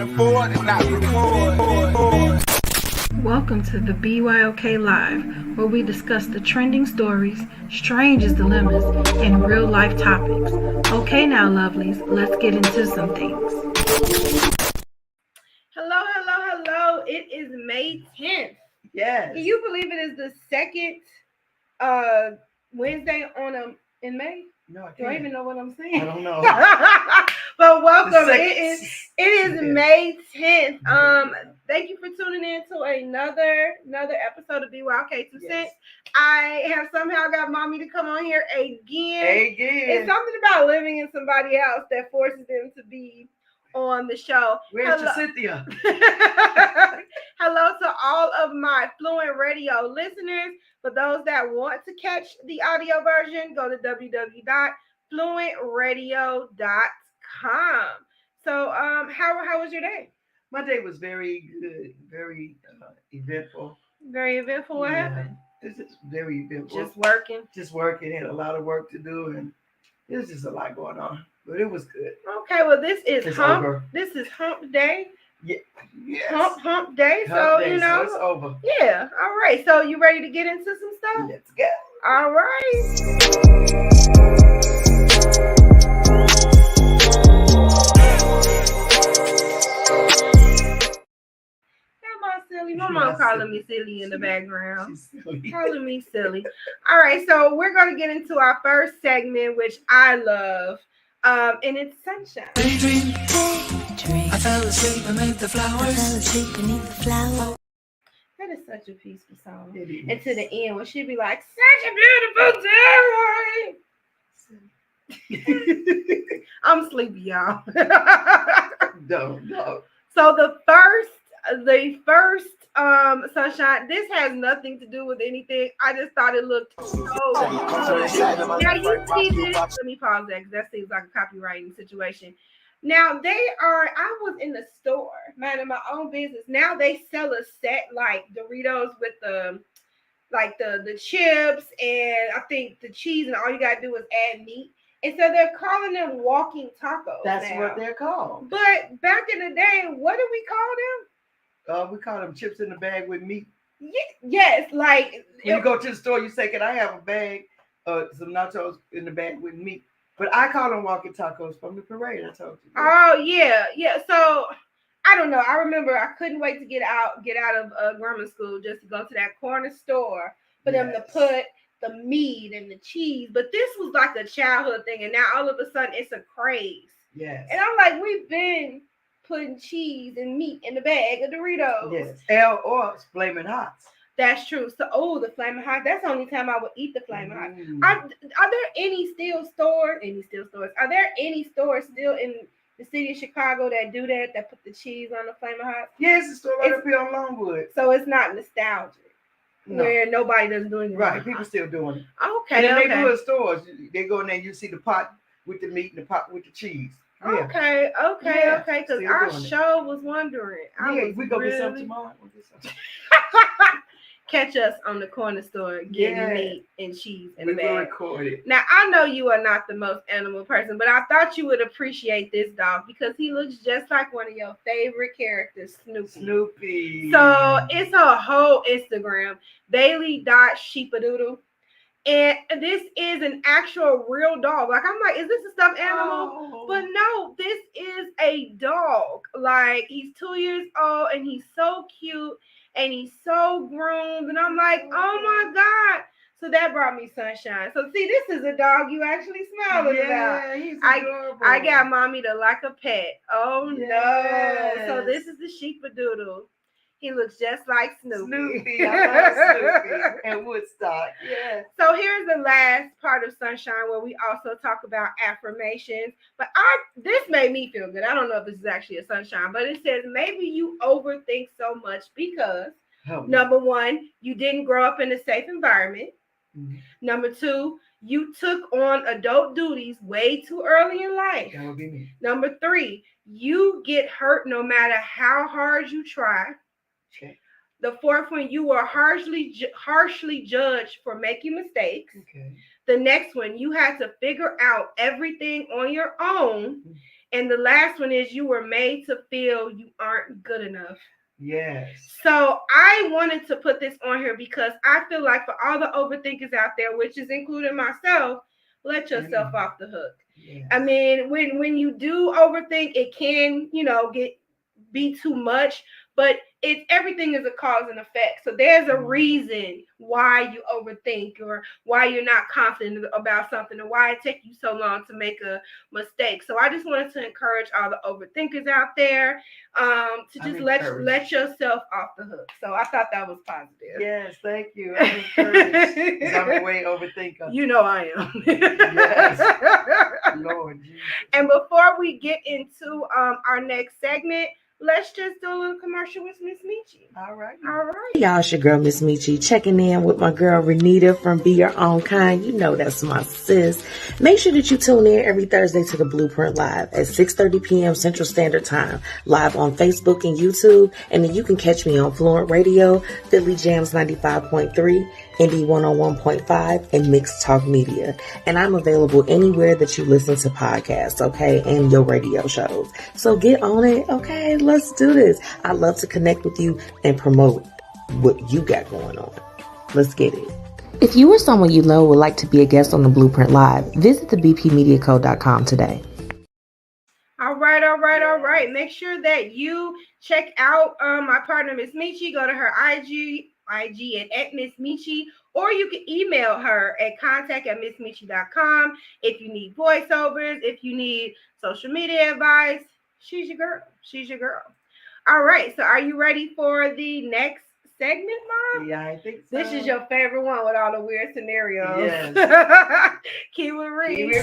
afford and not record. Welcome to the BYOK Live, where we discuss the trending stories, strangest dilemmas, and real-life topics. Okay now, lovelies, let's get into some things. Hello. It is May 10th. Yes. Can you believe it is the second Wednesday in May? No, I can't. Do I even know what I'm saying? I don't know. But welcome. It is May 10th. Thank you for tuning in to another episode of BYOK 2 Cents. I have somehow got mommy to come on here again. It's something about living in somebody else that forces them to be on the show. Where's your Cynthia? Hello to all of my Fluent Radio listeners. For those that want to catch the audio version, go to www.fluentradio.com. So, how was your day? My day was very good, very eventful. Very eventful. What happened? It's just very eventful. Just working. Had a lot of work to do, and there's just a lot going on. But it was good. Okay, well, this is hump day. Yeah. Yes. Hump day. So day, so it's over. Yeah. All right. So you ready to get into some stuff? Let's go. All right. Silly. My mom calling me silly in the background. Calling me silly. All right, so we're going to get into our first segment, which I love, and it's Sunshine. Daydream. I fell asleep beneath the flowers. That is such a peaceful song. It And to the end, when she'd be like, such a beautiful day. I'm sleepy, y'all. No. So the first Sunshine, this has nothing to do with anything. I just thought it looked so good. Now you see this. Let me pause that because that seems like a copywriting situation. Now I was in the store, minding my own business. Now they sell a set like Doritos with the chips and I think the cheese, and all you gotta do is add meat. And so they're calling them walking tacos. That's now. what they're called. But back in the day, what did we call them? We call them chips in the bag with meat. Yes, like when you go to the store, you say, "Can I have a bag of some nachos in the bag with meat?" But I call them walking tacos from the parade. I told you. Oh yeah. So I don't know. I remember I couldn't wait to get out of grammar school just to go to that corner store for them to put the meat and the cheese. But this was like a childhood thing, and now all of a sudden it's a craze. Yes. And I'm like, we've been putting cheese and meat in the bag of Doritos. Yes. Or Flaming Hots. That's true. So, the Flaming Hot. That's the only time I would eat the Flaming Hot. Are there any stores? Are there any stores still in the city of Chicago that do that put the cheese on the Flaming Hot? Yes, it's still right up here on Longwood. So it's not nostalgic. No. Where nobody does doing it. Right. People still doing it. Okay. And in the neighborhood stores, they go in there and you see the pot with the meat and the pot with the cheese. Yeah. Okay. Because I sure was wondering. We go get some tomorrow. Catch us on the corner store getting meat and cheese in the bag. We're record it. Now, I know you are not the most animal person, but I thought you would appreciate this dog because he looks just like one of your favorite characters, Snoopy. So it's a whole Instagram, Bailey.Sheepadoodle. And this is an actual real dog. Like, I'm like, is this a stuffed animal? Oh. But no, this is a dog. Like, he's 2 years old and he's so cute and he's so groomed. And I'm like, oh my God. So that brought me sunshine. So see, this is a dog you actually smiling about. He's adorable. I got mommy to like a pet. Oh yes. No. So this is the Sheepadoodle. He looks just like Snoopy. I love Snoopy and Woodstock. Yeah. So here's the last part of Sunshine where we also talk about affirmations. But this made me feel good. I don't know if this is actually a sunshine, but it says maybe you overthink so much because number one, you didn't grow up in a safe environment. Mm-hmm. Number two, you took on adult duties way too early in life. That would be me. Number three, you get hurt no matter how hard you try. Okay. The fourth one, you were harshly judged for making mistakes. Okay. The next one, you had to figure out everything on your own. And the last one is you were made to feel you aren't good enough. Yes. So I wanted to put this on here because I feel like for all the overthinkers out there, which is including myself, let yourself off the hook. Yes. I mean, when you do overthink, it can, be too much, but everything is a cause and effect. So there's a reason why you overthink or why you're not confident about something or why it takes you so long to make a mistake. So I just wanted to encourage all the overthinkers out there to just let yourself off the hook. So I thought that was positive. Yes, thank you. I'm encouraged because I'm a way overthinker. You know I am. Yes. Lord Jesus. And before we get into our next segment, let's just do a little commercial with Miss Michi. All right. Y'all, it's your girl, Miss Michi, checking in with my girl, Renita from Be Your Own Kind. You know that's my sis. Make sure that you tune in every Thursday to the Blueprint Live at 6:30 p.m. Central Standard Time, live on Facebook and YouTube. And then you can catch me on Fluent Radio, Philly Jams 95.3, Indie 101.5, and Mixed Talk Media. And I'm available anywhere that you listen to podcasts, okay, and your radio shows. So get on it, okay? Let's do this. I love to connect with you and promote what you got going on. Let's get it. If you or someone you know would like to be a guest on the Blueprint Live, visit thebpmediacode.com today. All right. Make sure that you check out my partner, Miss Michi. Go to her IG at Miss Michi, or you can email her at contact@missmichi.com if you need voiceovers, if you need social media advice. She's your girl. All right, so are you ready for the next segment, Mom? Yeah, I think so. This is your favorite one with all the weird scenarios. Yes. Keyword read.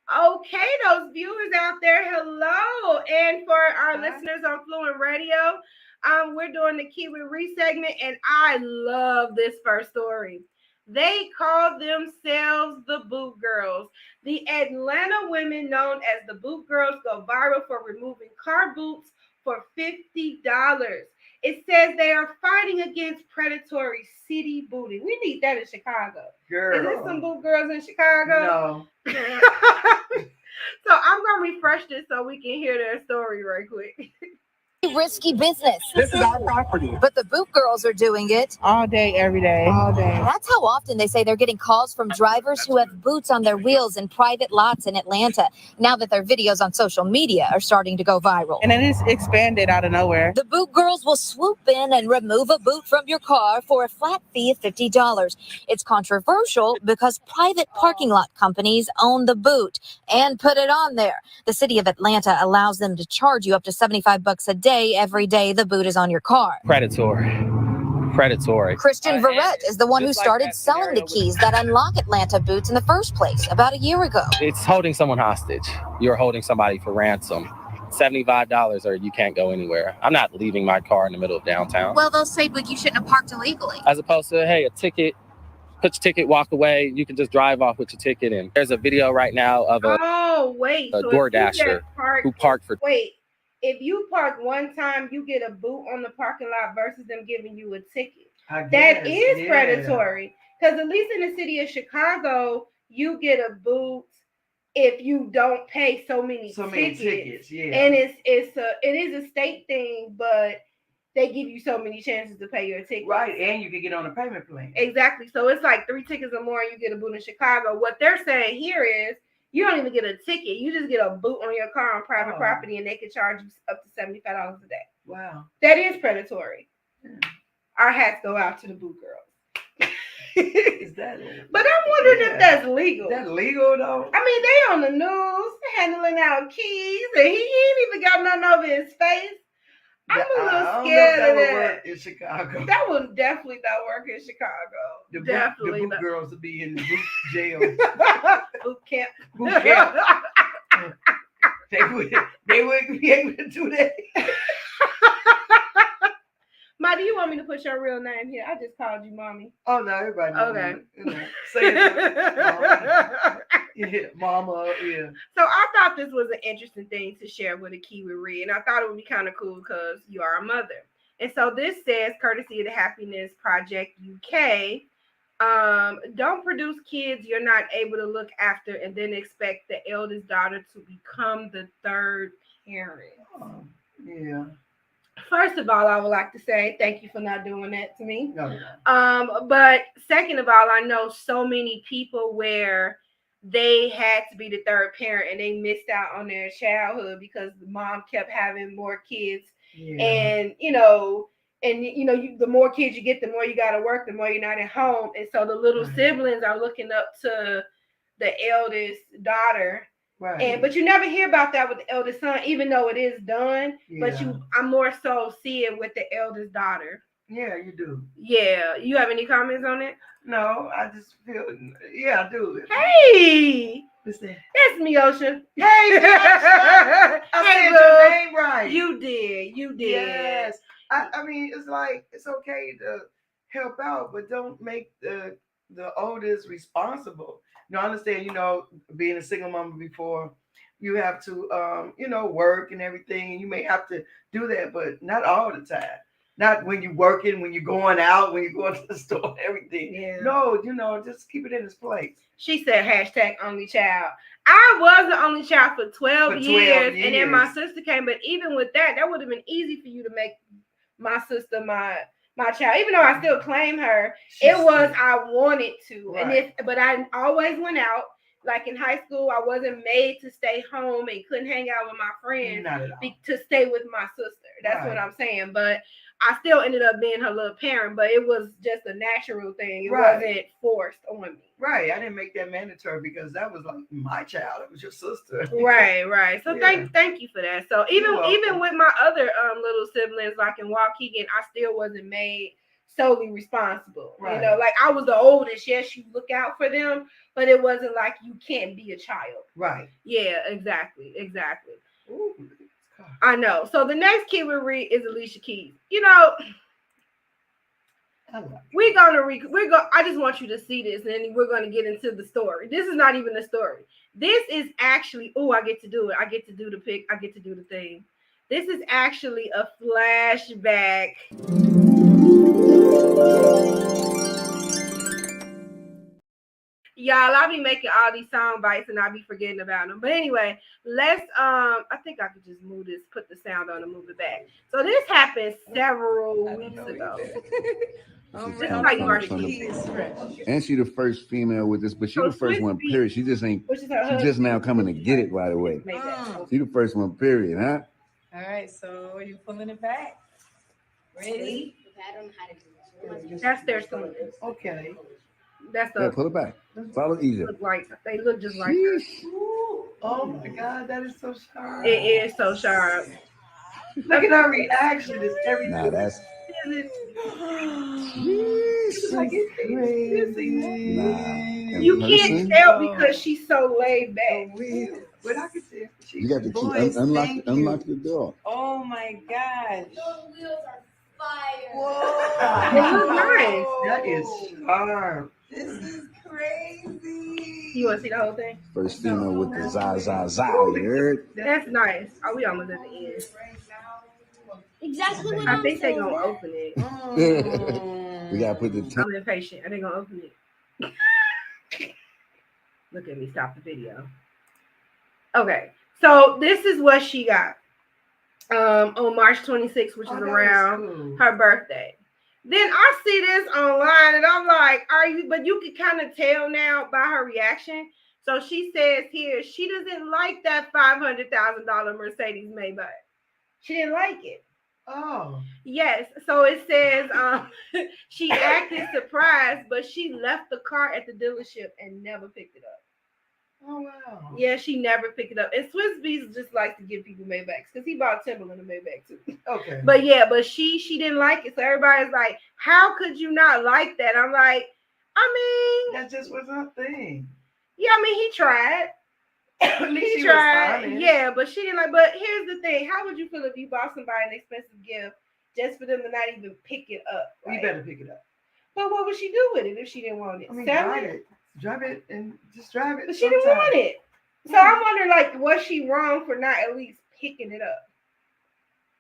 Okay, those viewers out there, hello. And for our listeners on Fluent Radio, we're doing the Keyword Read segment, and I love this first story. They call themselves the Boot Girls. The Atlanta women known as the Boot Girls go viral for removing car boots for $50. It says they are fighting against predatory city booting. We need that in Chicago. Girl. Is there some Boot Girls in Chicago? No. So I'm going to refresh this so we can hear their story right quick. Risky business. This is our property. But the Boot Girls are doing it All day, every day. All day. That's how often they say they're getting calls from drivers who have boots on their wheels in private lots in Atlanta, now that their videos on social media are starting to go viral. And it is expanded out of nowhere. The Boot Girls will swoop in and remove a boot from your car for a flat fee of $50. It's controversial because private parking lot companies own the boot and put it on there. The city of Atlanta allows them to charge you up to $75 a day every day the boot is on your car. Predatory. Christian Verrett is the one who started selling the keys that unlock Atlanta boots in the first place about a year ago. It's holding someone hostage. You're holding somebody for ransom. $75 or you can't go anywhere. I'm not leaving my car in the middle of downtown. Well, they'll say, but you shouldn't have parked illegally. As opposed to, hey, a ticket, put your ticket, walk away. You can just drive off with your ticket. And there's a video right now of a DoorDasher who parked for... Wait. If you park one time, you get a boot on the parking lot versus them giving you a ticket. That is predatory. Because at least in the city of Chicago, you get a boot if you don't pay so many tickets. Yeah. And it is a state thing, but they give you so many chances to pay your ticket. Right, and you can get on a payment plan. Exactly. So it's like 3 tickets or more and you get a boot in Chicago. What they're saying here is you don't even get a ticket. You just get a boot on your car on private property, and they can charge you up to $75 a day. Wow. That is predatory. Yeah. Our hats go out to the Boot Girls. Is that legal? But I'm wondering if that's legal. Is that legal, though? I mean, they on the news handling out keys, and he ain't even got nothing over his face. I'm a little scared of that. Work in Chicago. That would definitely not work in Chicago. The boot girls would be in the boot jail. Boot camp. Boot camp. They wouldn't be able to do that. Ma, do you want me to put your real name here? I just called you Mommy. Oh, no, everybody knows. Okay. Say it. Yeah, Mama, yeah. So I thought this was an interesting thing to share with a Keyword Read, and I thought it would be kind of cool because you are a mother. And so this says, courtesy of the Happiness Project UK, Don't produce kids you're not able to look after and then expect the eldest daughter to become the third parent. Yeah. First of all, I would like to say thank you for not doing that to me. No. But second of all, I know so many people where they had to be the third parent and they missed out on their childhood because the mom kept having more kids. Yeah. And the more kids you get, the more you got to work, the more you're not at home. And so the little siblings are looking up to the eldest daughter. Right. But you never hear about that with the eldest son, even though it is done. Yeah. But I more so see it with the eldest daughter. Yeah, you do. Yeah. You have any comments on it? No, I just feel. Yeah, I do. Hey. What's that? That's Miosha. Hey, I said your name right. You did. Yes. I mean, it's like it's okay to help out, but don't make the oldest responsible. I understand, being a single mom before, you have to, work and everything, and you may have to do that, but not all the time. Not when you're working, when you're going out, when you're going to the store, everything. Yeah. No, just keep it in its place. She said #only child. I was the only child for 12 years, and then my sister came, but even with that would have been easy for you to make my sister my child, even though I still claim her. I wanted to. Right. But I always went out. Like in high school, I wasn't made to stay home and couldn't hang out with my friends to stay with my sister. That's what I'm saying. But I still ended up being her little parent, but it was just a natural thing. It wasn't forced on me. Right. I didn't make that mandatory because that was like my child. It was your sister. Right. So thank you for that. So even with my other little siblings, like in Waukegan, I still wasn't made solely responsible. Right. Like I was the oldest. Yes, you look out for them, but it wasn't like you can't be a child. Right. Yeah, exactly. Ooh. I know. So the next key we read is AliciaKeys. I just want you to see this, and then we're going to get into the story. This is not even the story. This is actually, I get to do it. I get to do the pick. I get to do the thing. This is actually a flashback. Y'all, I'll be making all these sound bites and I'll be forgetting about them. But anyway, let's I think I could just move this, put the sound on and move it back. So this happened several weeks ago. And she the first female with this, but she the first one, period. She just now coming to get it right away. She the first one, period, huh? All right, so are you pulling it back? Ready? That's their son. Okay. That's the pull it back. Follow easy. They look just like her. Oh my God, that is so sharp. It is so sharp. Look at her reaction. It's everything. Nah, that's like it's crazy. Nah, you can't tell because she's so laid back. But I can tell. You got to keep unlock the door. Oh my gosh. Those wheels are fire. Whoa. They look nice. That is sharp. This is crazy. You want to see the whole thing? First female with the za. You heard? That's nice. Oh, we almost at the end. Exactly what I think they're gonna open it. We gotta put the. I'm impatient. Are they gonna open it? Look at me. Stop the video. Okay, so this is what she got on March 26th, which is around her birthday. Then I see this online and I'm like, but you can kind of tell now by her reaction. So she says here, she doesn't like that $500,000 Mercedes Maybach. She didn't like it. Oh. Yes. So it says she acted surprised, but she left the car at the dealership and never picked it up. Oh, wow. Yeah, she never picked it up. And Swiss Beats just likes to give people Maybachs because he bought Timberland a Maybach too. Okay. But she didn't like it. So everybody's like, how could you not like that? I'm like, that just was her thing. Yeah, he tried. He tried. Yeah, but she didn't like. But here's the thing: how would you feel if you bought somebody an expensive gift just for them to not even pick it up? Right? You better pick it up. But what would she do with it if she didn't want it? Drive it and just drive it. But she didn't want it. So I'm wondering, was she wrong for not at least picking it up?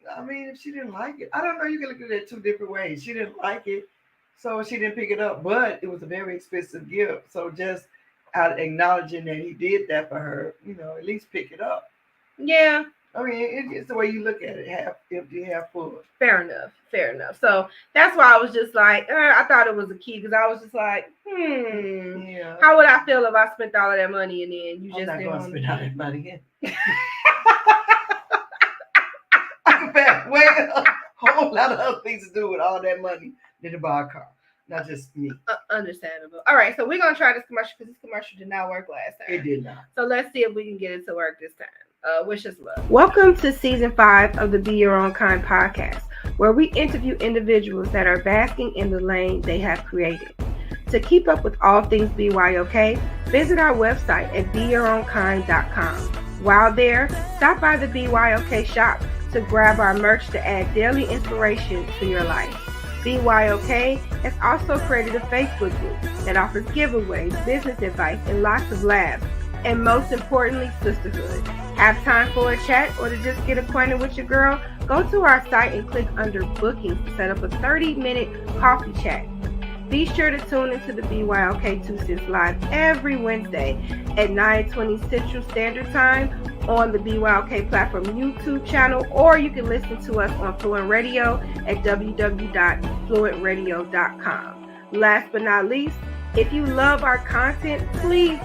If she didn't like it, I don't know. You can look at it two different ways. She didn't like it, So she didn't pick it up, but it was a very expensive gift. So just out acknowledging that he did that for her, at least pick it up. Yeah. I mean, it's the way you look at it, half empty, half full. Fair enough. So that's why I was just like, I thought it was a key because I was just like, Yeah. How would I feel if I spent all of that money and then you I'm just not didn't going to want spend all that money again. Well, a whole lot of other things to do with all that money than to buy a car. Not just me. Understandable. All right, so we're going to try this commercial because this commercial did not work last time. It did not. So let's see if we can get it to work this time. Wish us luck. Welcome to season 5 of the Be Your Own Kind podcast, where we interview individuals that are basking in the lane they have created. To keep up with all things BYOK, visit our website at beyourownkind.com. While there, stop by the BYOK shop to grab our merch to add daily inspiration to your life. BYOK has also created a Facebook group that offers giveaways, business advice, and lots of laughs, and most importantly, sisterhood. Have time for a chat or to just get acquainted with your girl? Go to our site and click under bookings to set up a 30-minute coffee chat. Be sure to tune into the BYOK 2 Cents Live every Wednesday at 9:20 Central Standard Time on the BYOK Platform YouTube channel, or you can listen to us on Fluent Radio at www.fluentradio.com. Last but not least, if you love our content, please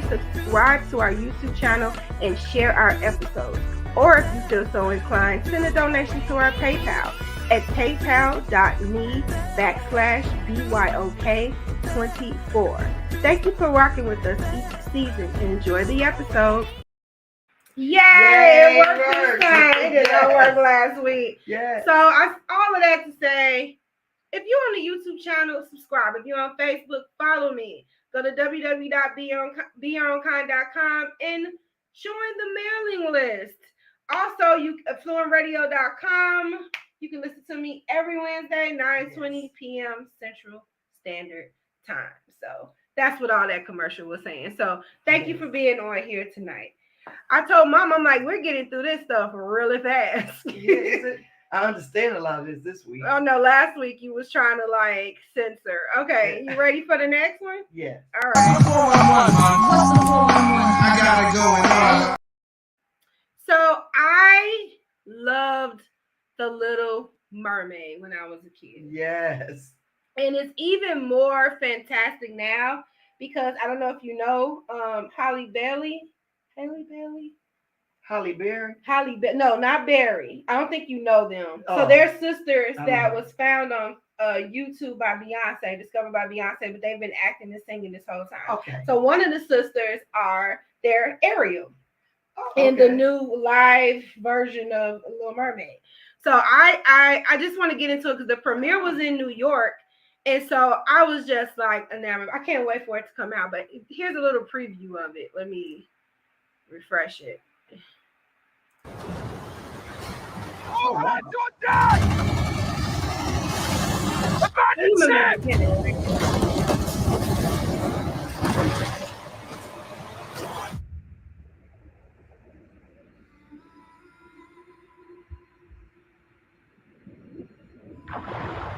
subscribe to our YouTube channel and share our episodes. Or if you feel so inclined, send a donation to our PayPal at paypal.me/BYOK24. Thank you for rocking with us each season and enjoy the episode. Yay! It worked this time. It did not work last week. Yeah. So all of that to say, if you're on the YouTube channel, subscribe. If you're on Facebook, follow me. Go to www.beyourownkind.com and join the mailing list. Also, fluentradio.com. You can listen to me every Wednesday, 9:20 p.m. Central Standard Time. So that's what all that commercial was saying. So thank you for being on here tonight. I told Mom, I'm like, we're getting through this stuff really fast. I understand a lot of this week. Oh no, last week you was trying to like censor. Okay, you ready for the next one? Yeah. All right. I got it going on. So I loved The Little Mermaid when I was a kid. Yes. And it's even more fantastic now because I don't know if you know Halle Berry. No, not Berry. I don't think you know them. Oh. So they're sisters that was found on YouTube by Beyonce, discovered by Beyonce, but they've been acting and singing this whole time. Okay. So one of the sisters they're Ariel in the new live version of Little Mermaid. So I just want to get into it because the premiere was in New York. And so I was just like enamored. I can't wait for it to come out. But here's a little preview of it. Let me refresh it. Oh my God!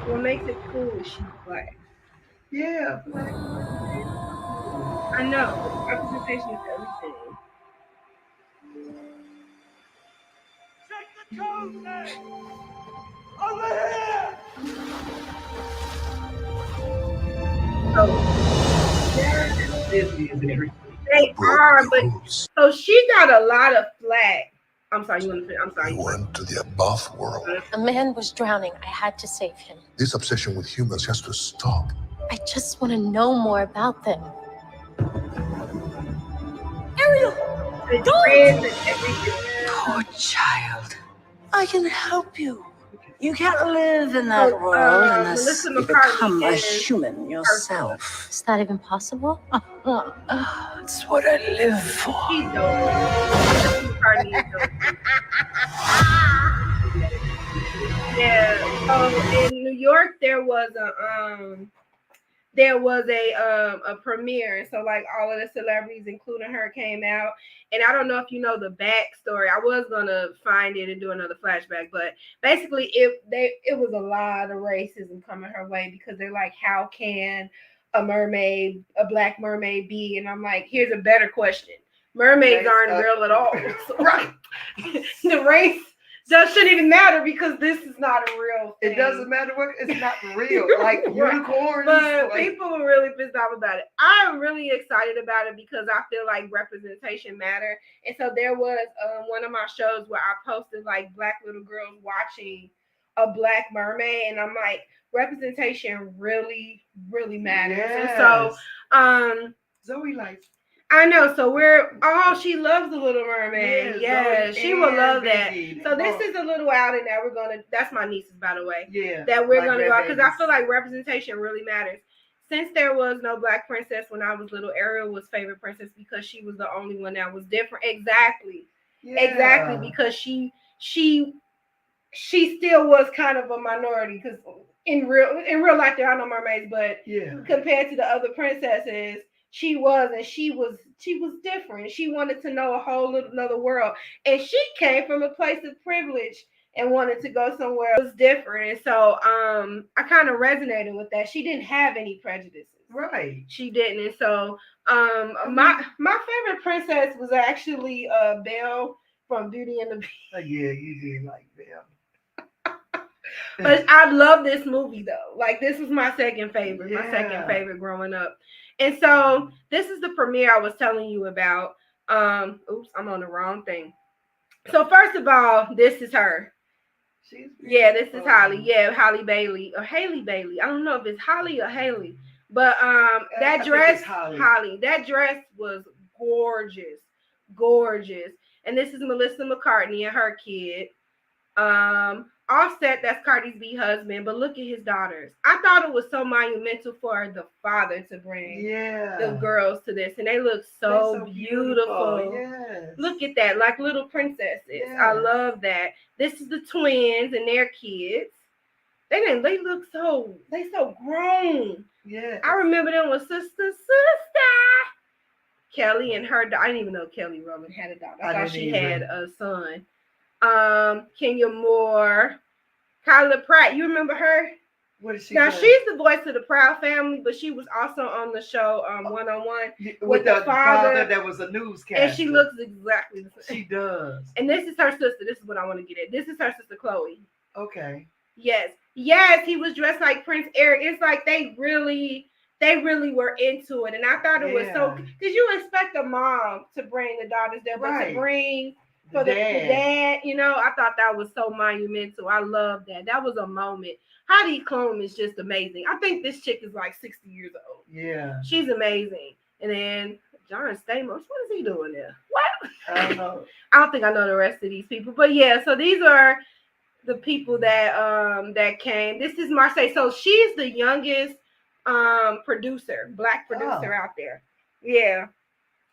What makes it cool is she's black. Yeah. I know. Representation is everything. Check the code name! Over here! They are, but so she got a lot of flack. I'm sorry. We went to the above world. A man was drowning. I had to save him. This obsession with humans has to stop. I just want to know more about them. Ariel! Poor child. I can help you. You can't live in that world unless you become a human yourself. Is that even possible? It's what I live for. Yeah. So in New York, there was a there was a premiere, and so like all of the celebrities, including her, came out. And I don't know if you know the backstory. I was gonna find it and do another flashback, but basically it was a lot of racism coming her way because they're like, how can a black mermaid be? And I'm like, here's a better question. Mermaids aren't real at all. Right. The race shouldn't even matter because this is not a real thing. It doesn't matter what, it's not real. Like unicorns. But people were really pissed off about it. I'm really excited about it because I feel like representation matter. And so there was one of my shows where I posted like black little girls watching a black mermaid, and I'm like, representation really, really matters. Yes. And so Zoe likes. I know. So she loves the Little Mermaid. Yeah, she will love that. So this is a little outing that that's my nieces, by the way. Yeah. That we're going to go because I feel like representation really matters. Since there was no black princess when I was little, Ariel was favorite princess because she was the only one that was different. Exactly. Yeah. Exactly. Because she still was kind of a minority because in real life there are no mermaids, but compared to the other princesses, she was different. She wanted to know a whole another world. And she came from a place of privilege and wanted to go somewhere that was different. And so I kind of resonated with that. She didn't have any prejudices. Right. She didn't. And so my favorite princess was actually Belle from Beauty and the Beast. Yeah, you did like Belle. But I love this movie though. Like this was my second favorite. My second favorite growing up. And so this is the premiere I was telling you about. Oops, I'm on the wrong thing. So first of all, this is her. This is Holly. Yeah, Holly Bailey or Haley Bailey. I don't know if it's Holly or Haley. But that dress, Holly, that dress was gorgeous. Gorgeous. And this is Melissa McCartney and her kid. Offset, that's Cardi's B husband, but look at his daughters. I thought it was so monumental for the father to bring the girls to this, and they look so beautiful. Yes. Look at that, like little princesses. Yes. I love that. This is the twins and their kids. They look so grown. Yeah. I remember them with sister. Kelly and her daughter. I didn't even know Kelly Rowland had a daughter. I thought she had a son. Kenya Moore, Kyla Pratt. You remember her? What is she? Now she's the voice of the Proud Family, but she was also on the show One-on-One with the father that was a newscaster. And she looks exactly the same. She does. And this is her sister. This is what I want to get at. This is her sister Chloe. Okay. Yes, he was dressed like Prince Eric. It's like they really were into it, and I thought it was so. Because you expect a mom to bring the daughters there, but to bring for the dad, I thought that was so monumental. I love that. That was a moment. Heidi Klum is just amazing. I think this chick is like 60 years old. Yeah. She's amazing. And then John Stamos, what is he doing there? What? I don't know. I don't think I know the rest of these people. But yeah, so these are the people that came. This is Marseille. So she's the youngest producer, black producer out there. Yeah.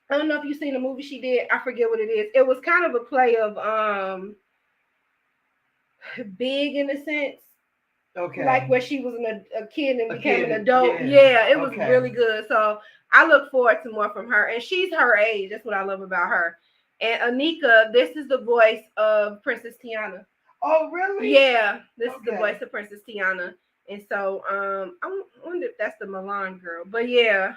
I don't know if you've seen the movie she did. I forget what it is. It was kind of a play of Big in a sense. Okay. Like where she was a kid and became an adult. Yeah, it was really good. So I look forward to more from her. And she's her age. That's what I love about her. And Anika, this is the voice of Princess Tiana. Oh, really? Yeah, this is the voice of Princess Tiana. And so I wonder if that's the Milan girl. But yeah,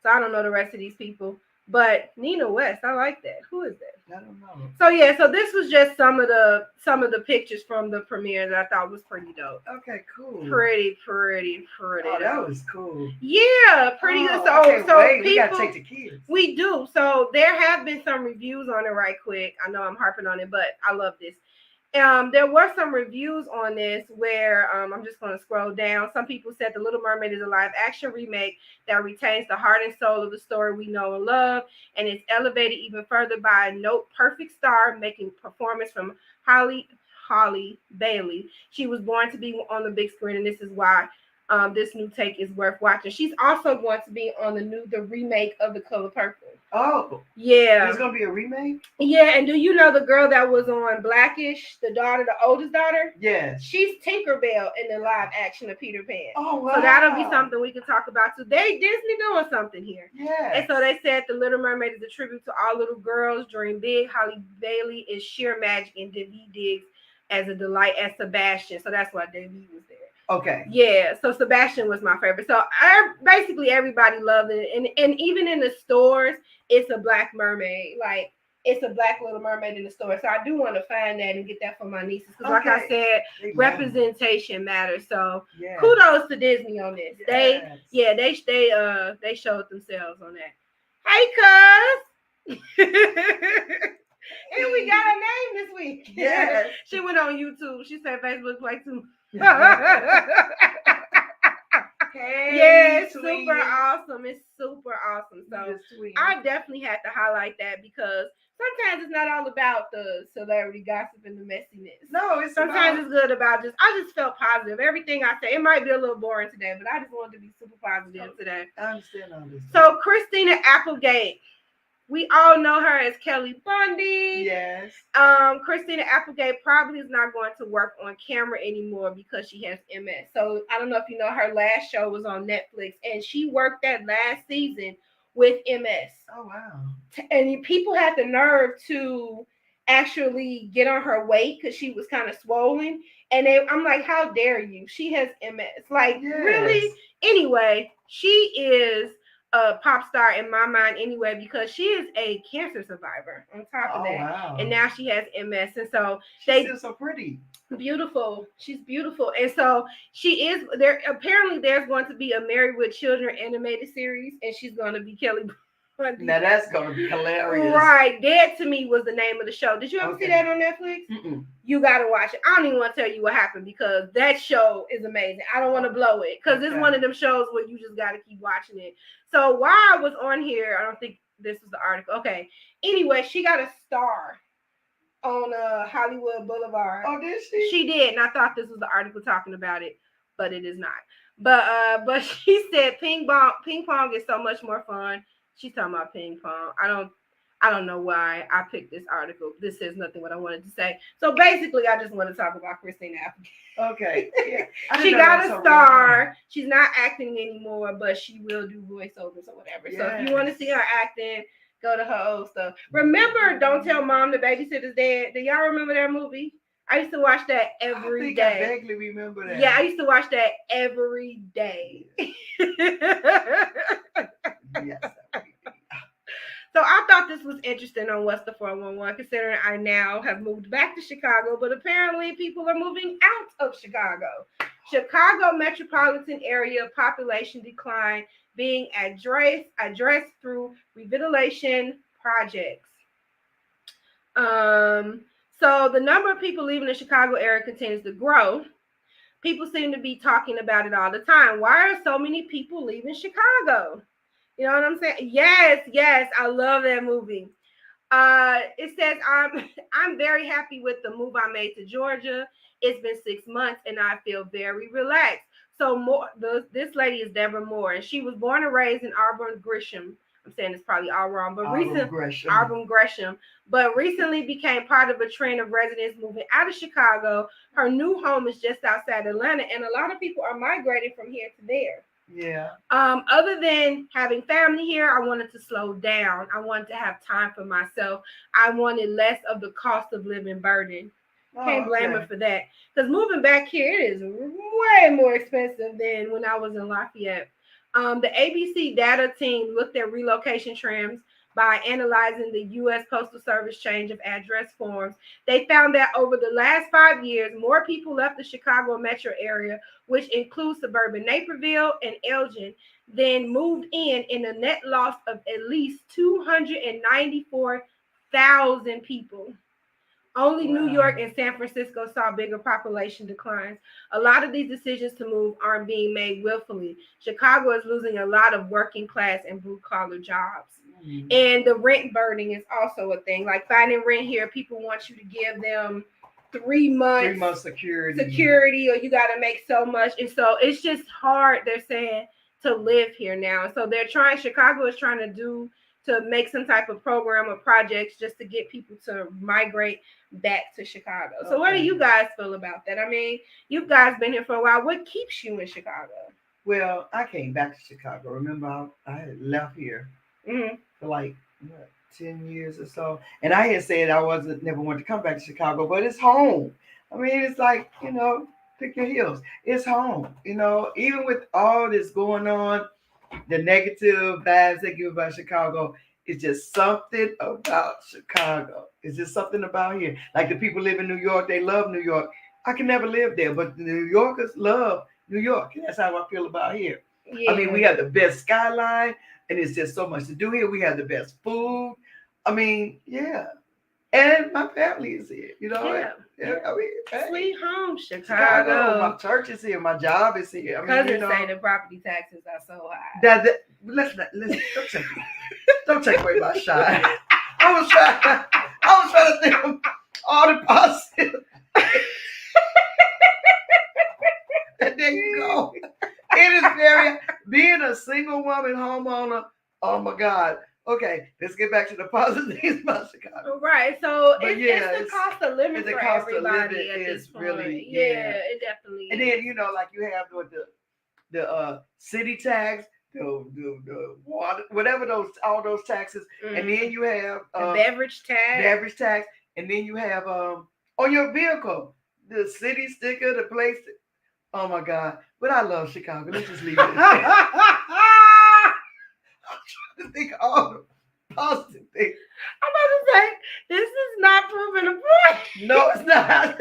so I don't know the rest of these people. But Nina West, I like that. Who is that? I don't know. So yeah, so this was just some of the pictures from the premiere that I thought was pretty dope. Okay, cool. Pretty. Oh, that was cool. Yeah, pretty good. So people, we gotta take the kids. We do. So there have been some reviews on it right quick. I know I'm harping on it, but I love this. There were some reviews on this where I'm just going to scroll down. Some people said The Little Mermaid is a live action remake that retains the heart and soul of the story we know and love, and it's elevated even further by a note perfect star making performance from Holly Bailey. She was born to be on the big screen, and this is why this new take is worth watching. She's also going to be on the remake of The Color Purple. Oh. Yeah. There's going to be a remake? Yeah, and do you know the girl that was on Blackish, the oldest daughter? Yes. She's Tinkerbell in the live action of Peter Pan. Oh, wow. So that'll be something we can talk about too. Disney doing something here. Yeah. And so they said The Little Mermaid is a tribute to all little girls. Dream big. Holly Bailey is sheer magic, and David Diggs as a delight as Sebastian. So that's why David was there. Okay. Yeah, so Sebastian was my favorite. So basically everybody loved it. And even in the stores, it's a black mermaid. Like, it's a black Little Mermaid in the store. So I do want to find that and get that for my nieces. Because like I said, representation matters. So kudos to Disney on this. Yes. They showed themselves on that. Hey, cuz. And we got a name this week. Yes. She went on YouTube. She said Facebook Play too. Yeah, super awesome. It's super awesome. So I definitely had to highlight that because sometimes it's not all about the celebrity gossip and the messiness. No, it's sometimes it's good about I just felt positive. Everything I say, it might be a little boring today, but I just wanted to be super positive today. I understand all this. So Christina Applegate. We all know her as Kelly Bundy. Yes. Christina Applegate probably is not going to work on camera anymore because she has MS. So I don't know if you know, her last show was on Netflix, and she worked that last season with MS. Oh, wow. And people had the nerve to actually get on her weight because she was kind of swollen. And I'm like, how dare you? She has MS. Like, really? Anyway, she is a pop star in my mind anyway, because she is a cancer survivor on top of that. Wow. And now she has MS. And so she's so pretty. Beautiful. She's beautiful. And so she is there. Apparently there's going to be a Married with Children animated series, and she's going to be Kelly Bundy. Now that's going to be hilarious. Right. Dead to Me was the name of the show. Did you ever see that on Netflix? Mm-mm. You got to watch it. I don't even want to tell you what happened because that show is amazing. I don't want to blow it because it's one of them shows where you just got to keep watching it. So while I was on here, I don't think this was the article. Okay. Anyway, she got a star on Hollywood Boulevard. Oh, did she? She did, and I thought this was the article talking about it, but it is not. But she said ping pong is so much more fun. She's talking about ping pong. I don't know why I picked this article. This says nothing what I wanted to say. So basically, I just want to talk about Christina Applegate. Okay. Yeah. She got a star. She's not acting anymore, but she will do voiceovers or whatever. Yes. So if you want to see her acting, go to her old stuff. Remember, Don't Tell Mom the Babysitter's Dead? Do y'all remember that movie? I used to watch that every day. I vaguely remember that. Yeah, I used to watch that every day. Yes. So I thought this was interesting on What's the 411, considering I now have moved back to Chicago, but apparently people are moving out of Chicago. Chicago metropolitan area population decline being addressed through revitalization projects. So the number of people leaving the Chicago area continues to grow. People seem to be talking about it all the time. Why are so many people leaving Chicago? You know what I'm saying? Yes, I love that movie. It says, I'm very happy with the move I made to Georgia. It's been 6 months and I feel very relaxed. So this lady is Deborah Moore, and she was born and raised in Auburn Gresham. I'm saying it's probably all wrong, but Auburn Gresham. But recently became part of a trend of residents moving out of Chicago. Her new home is just outside Atlanta, and a lot of people are migrating from here to there. Yeah. Other than having family here, I wanted to slow down. I wanted to have time for myself. I wanted less of the cost of living burden. Can't blame her for that. Because moving back here, it is way more expensive than when I was in Lafayette. The ABC data team looked at relocation trends by analyzing the U.S. Postal Service change of address forms. They found that over the last 5 years, more people left the Chicago metro area, which includes suburban Naperville and Elgin, than moved in a net loss of at least 294,000 people. Only New York and San Francisco saw bigger population declines. A lot of these decisions to move aren't being made willfully. Chicago is losing a lot of working class and blue collar jobs. Mm-hmm. And the rent burden is also a thing. Like finding rent here, people want you to give them 3 months. 3 months security, or you got to make so much. And so it's just hard, they're saying, to live here now. So Chicago is trying to do to make some type of program or projects just to get people to migrate back to Chicago. So what do you guys feel about that? I mean, you guys been here for a while. What keeps you in Chicago? Well, I came back to Chicago. Remember, I had left here for like 10 years or so. And I had said I never wanted to come back to Chicago, but it's home. I mean, it's like, pick your heels. It's home. Even with all this going on, the negative vibes they give about Chicago, it's just something about Chicago. It's just something about here. Like the people live in New York, they love New York. I can never live there, but the New Yorkers love New York. That's how I feel about here. Yeah. I mean, we have the best skyline, and it's just so much to do here. We have the best food. I mean, yeah. And my family is here, Yeah. I mean, sweet home, Chicago. My church is here. My job is here. I mean, say the property taxes are so high. Let's don't take away my shine. I was trying to think of all the positive. And there you go. It is being a single woman homeowner. Oh my God. Okay, let's get back to the positives about Chicago. Right. So it's the cost of living for everybody at this point. Really, it definitely and is. then like you have the city tax, the water, whatever all those taxes, and then you have the beverage tax, and then you have on your vehicle the city sticker, the place. Oh my God! But I love Chicago. Let's just leave it. I'm trying to think of all the positive things. I'm about to say this is not proving a point. No, it's not.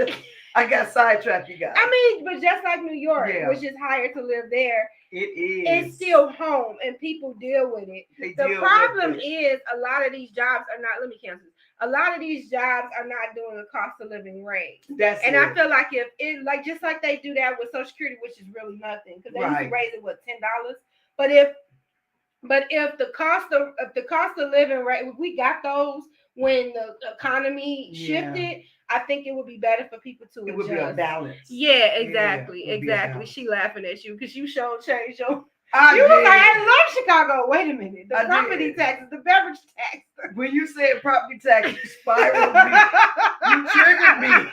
I got sidetracked, you guys. I mean, but just like New York, which is higher to live there, it is. It's still home, and people deal with it. The problem is a lot of these jobs are not. Let me cancel this. A lot of these jobs are not doing a cost of living raise. I feel like if it just like they do that with Social Security, which is really nothing because they used to raise it $10. But if the cost of living rate, if we got those when the economy shifted, I think it would be better for people to adjust. It would be a balance. Yeah, exactly. She laughing at you because you showed change your. You was like, I love Chicago. Wait a minute. The property taxes, the beverage tax. When you said property tax, you spiraled me. You triggered me.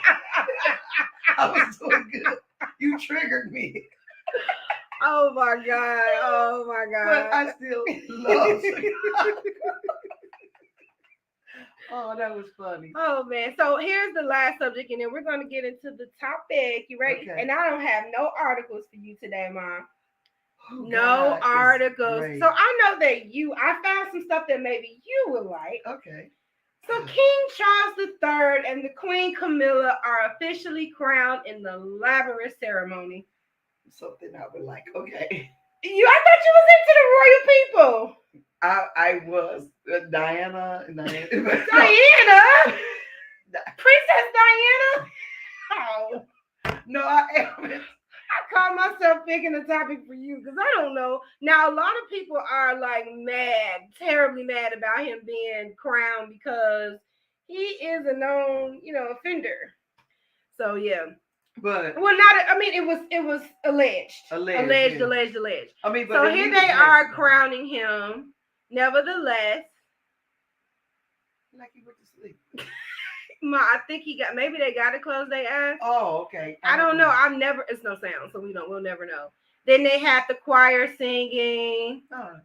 I was doing good. You triggered me. Oh my God. But I still love Chicago. Oh, that was funny. Oh man. So here's the last subject, and then we're gonna get into the topic. You ready? Okay. And I don't have no articles for you today, Mom. Oh, no articles. So I know that I found some stuff that maybe you would like. Okay. So King Charles III and the Queen Camilla are officially crowned in the elaborate ceremony. Something I would like. Okay. I thought you was into the royal people. I was Diana. Diana? Princess Diana? Oh. No, I haven't. I caught myself picking a topic for you because I don't know. Now, a lot of people are like terribly mad about him being crowned because he is a known, offender. So, yeah. But it was alleged. Alleged. I mean, but so here they are crowning him. Nevertheless, like he went to sleep. I think maybe they got to close their eyes. Oh, okay. I don't know. It's no sound, so we'll never know. Then they had the choir singing. Oh.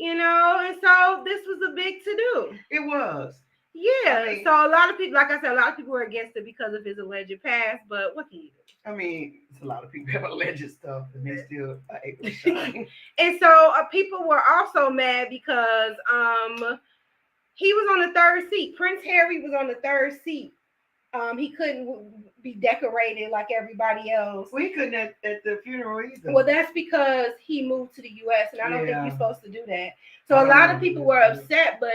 And so this was a big to-do. It was. Yeah. So a lot of people, like I said, a lot of people were against it because of his alleged past, but what can you do? I mean, it's a lot of people have alleged stuff and they still are able to shine. And so people were also mad because he was on the third seat. Prince Harry was on the third seat. He couldn't be decorated like everybody else. Well, he couldn't at the funeral either. Well, that's because he moved to the U.S. and I don't think you're supposed to do that. So a lot of people were upset, but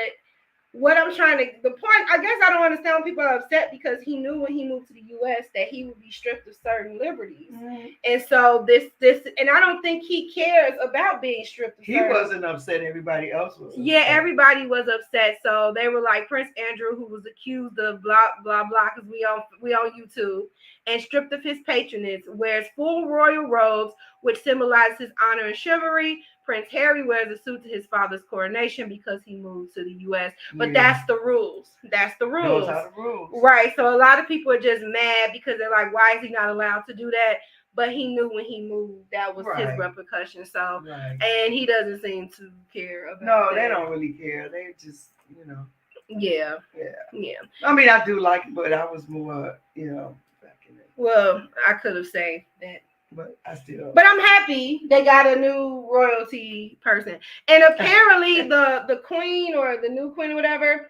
what I'm the point, I guess I don't understand when people are upset because he knew when he moved to the U.S. that he would be stripped of certain liberties. Mm-hmm. And so this, and I don't think he cares about being stripped of He wasn't upset, everybody else was upset. Yeah, everybody was upset. So they were like Prince Andrew, who was accused of blah, blah, blah, because we on YouTube, and stripped of his patronage, wears full royal robes, which symbolizes his honor and chivalry. Prince Harry wears a suit to his father's coronation because he moved to the U.S. But Yeah. that's the rules. That's the rules. Those are the rules. Right. So a lot of people are just mad because they're like, why is he not allowed to do that? But he knew when he moved that was his repercussion. So, and he doesn't seem to care about No, that. they don't really care. They just, Yeah. I mean, I do like it, but I was more, back in it. Well, I could have saved that. But I still. But I'm happy they got a new royalty person. And apparently the queen or the new queen or whatever,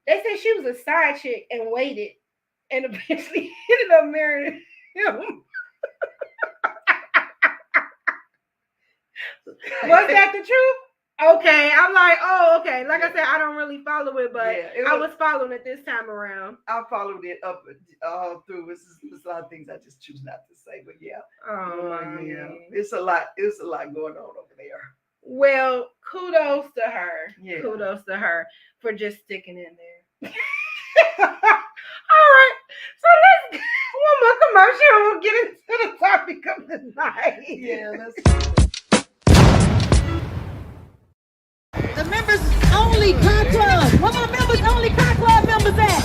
they said she was a side chick and waited and eventually ended up marrying him. Was that the truth? Okay, I'm like, oh, okay. Like I said, I don't really follow it, but I was following it this time around. I followed it up all through. It's a lot of things I just choose not to say, but yeah. It's a lot. It's a lot going on over there. Well, kudos to her. Yeah. Kudos to her for just sticking in there. All right. So let's one more commercial and we'll get into the topic of the night. Yeah, let's. The members only car club. Where my members only car club members at?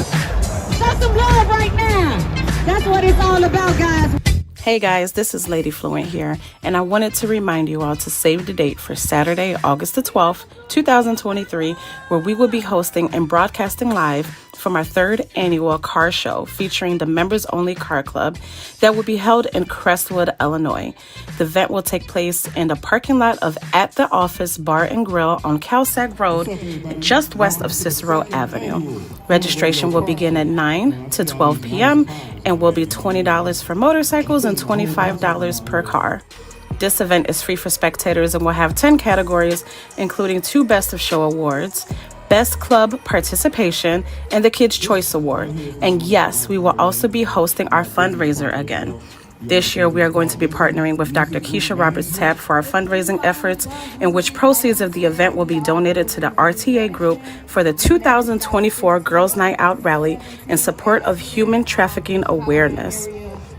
Show some love right now. That's what it's all about, guys. Hey guys, this is Lady Fluent here, and I wanted to remind you all to save the date for Saturday, August the 12th, 2023, where we will be hosting and broadcasting live from our third annual car show featuring the Members Only Car Club that will be held in Crestwood, Illinois. The event will take place in the parking lot of At the Office Bar and Grill on Calsac Road, just west of Cicero Avenue. Registration will begin at 9 to 12 p.m. and will be $20 for motorcycles and $25 per car. This event is free for spectators and will have 10 categories, including 2 Best of Show awards, Best Club Participation, and the Kids' Choice Award. And yes, we will also be hosting our fundraiser again. This year, we are going to be partnering with Dr. Keisha Roberts-Tabb for our fundraising efforts, in which proceeds of the event will be donated to the RTA Group for the 2024 Girls Night Out Rally in support of human trafficking awareness.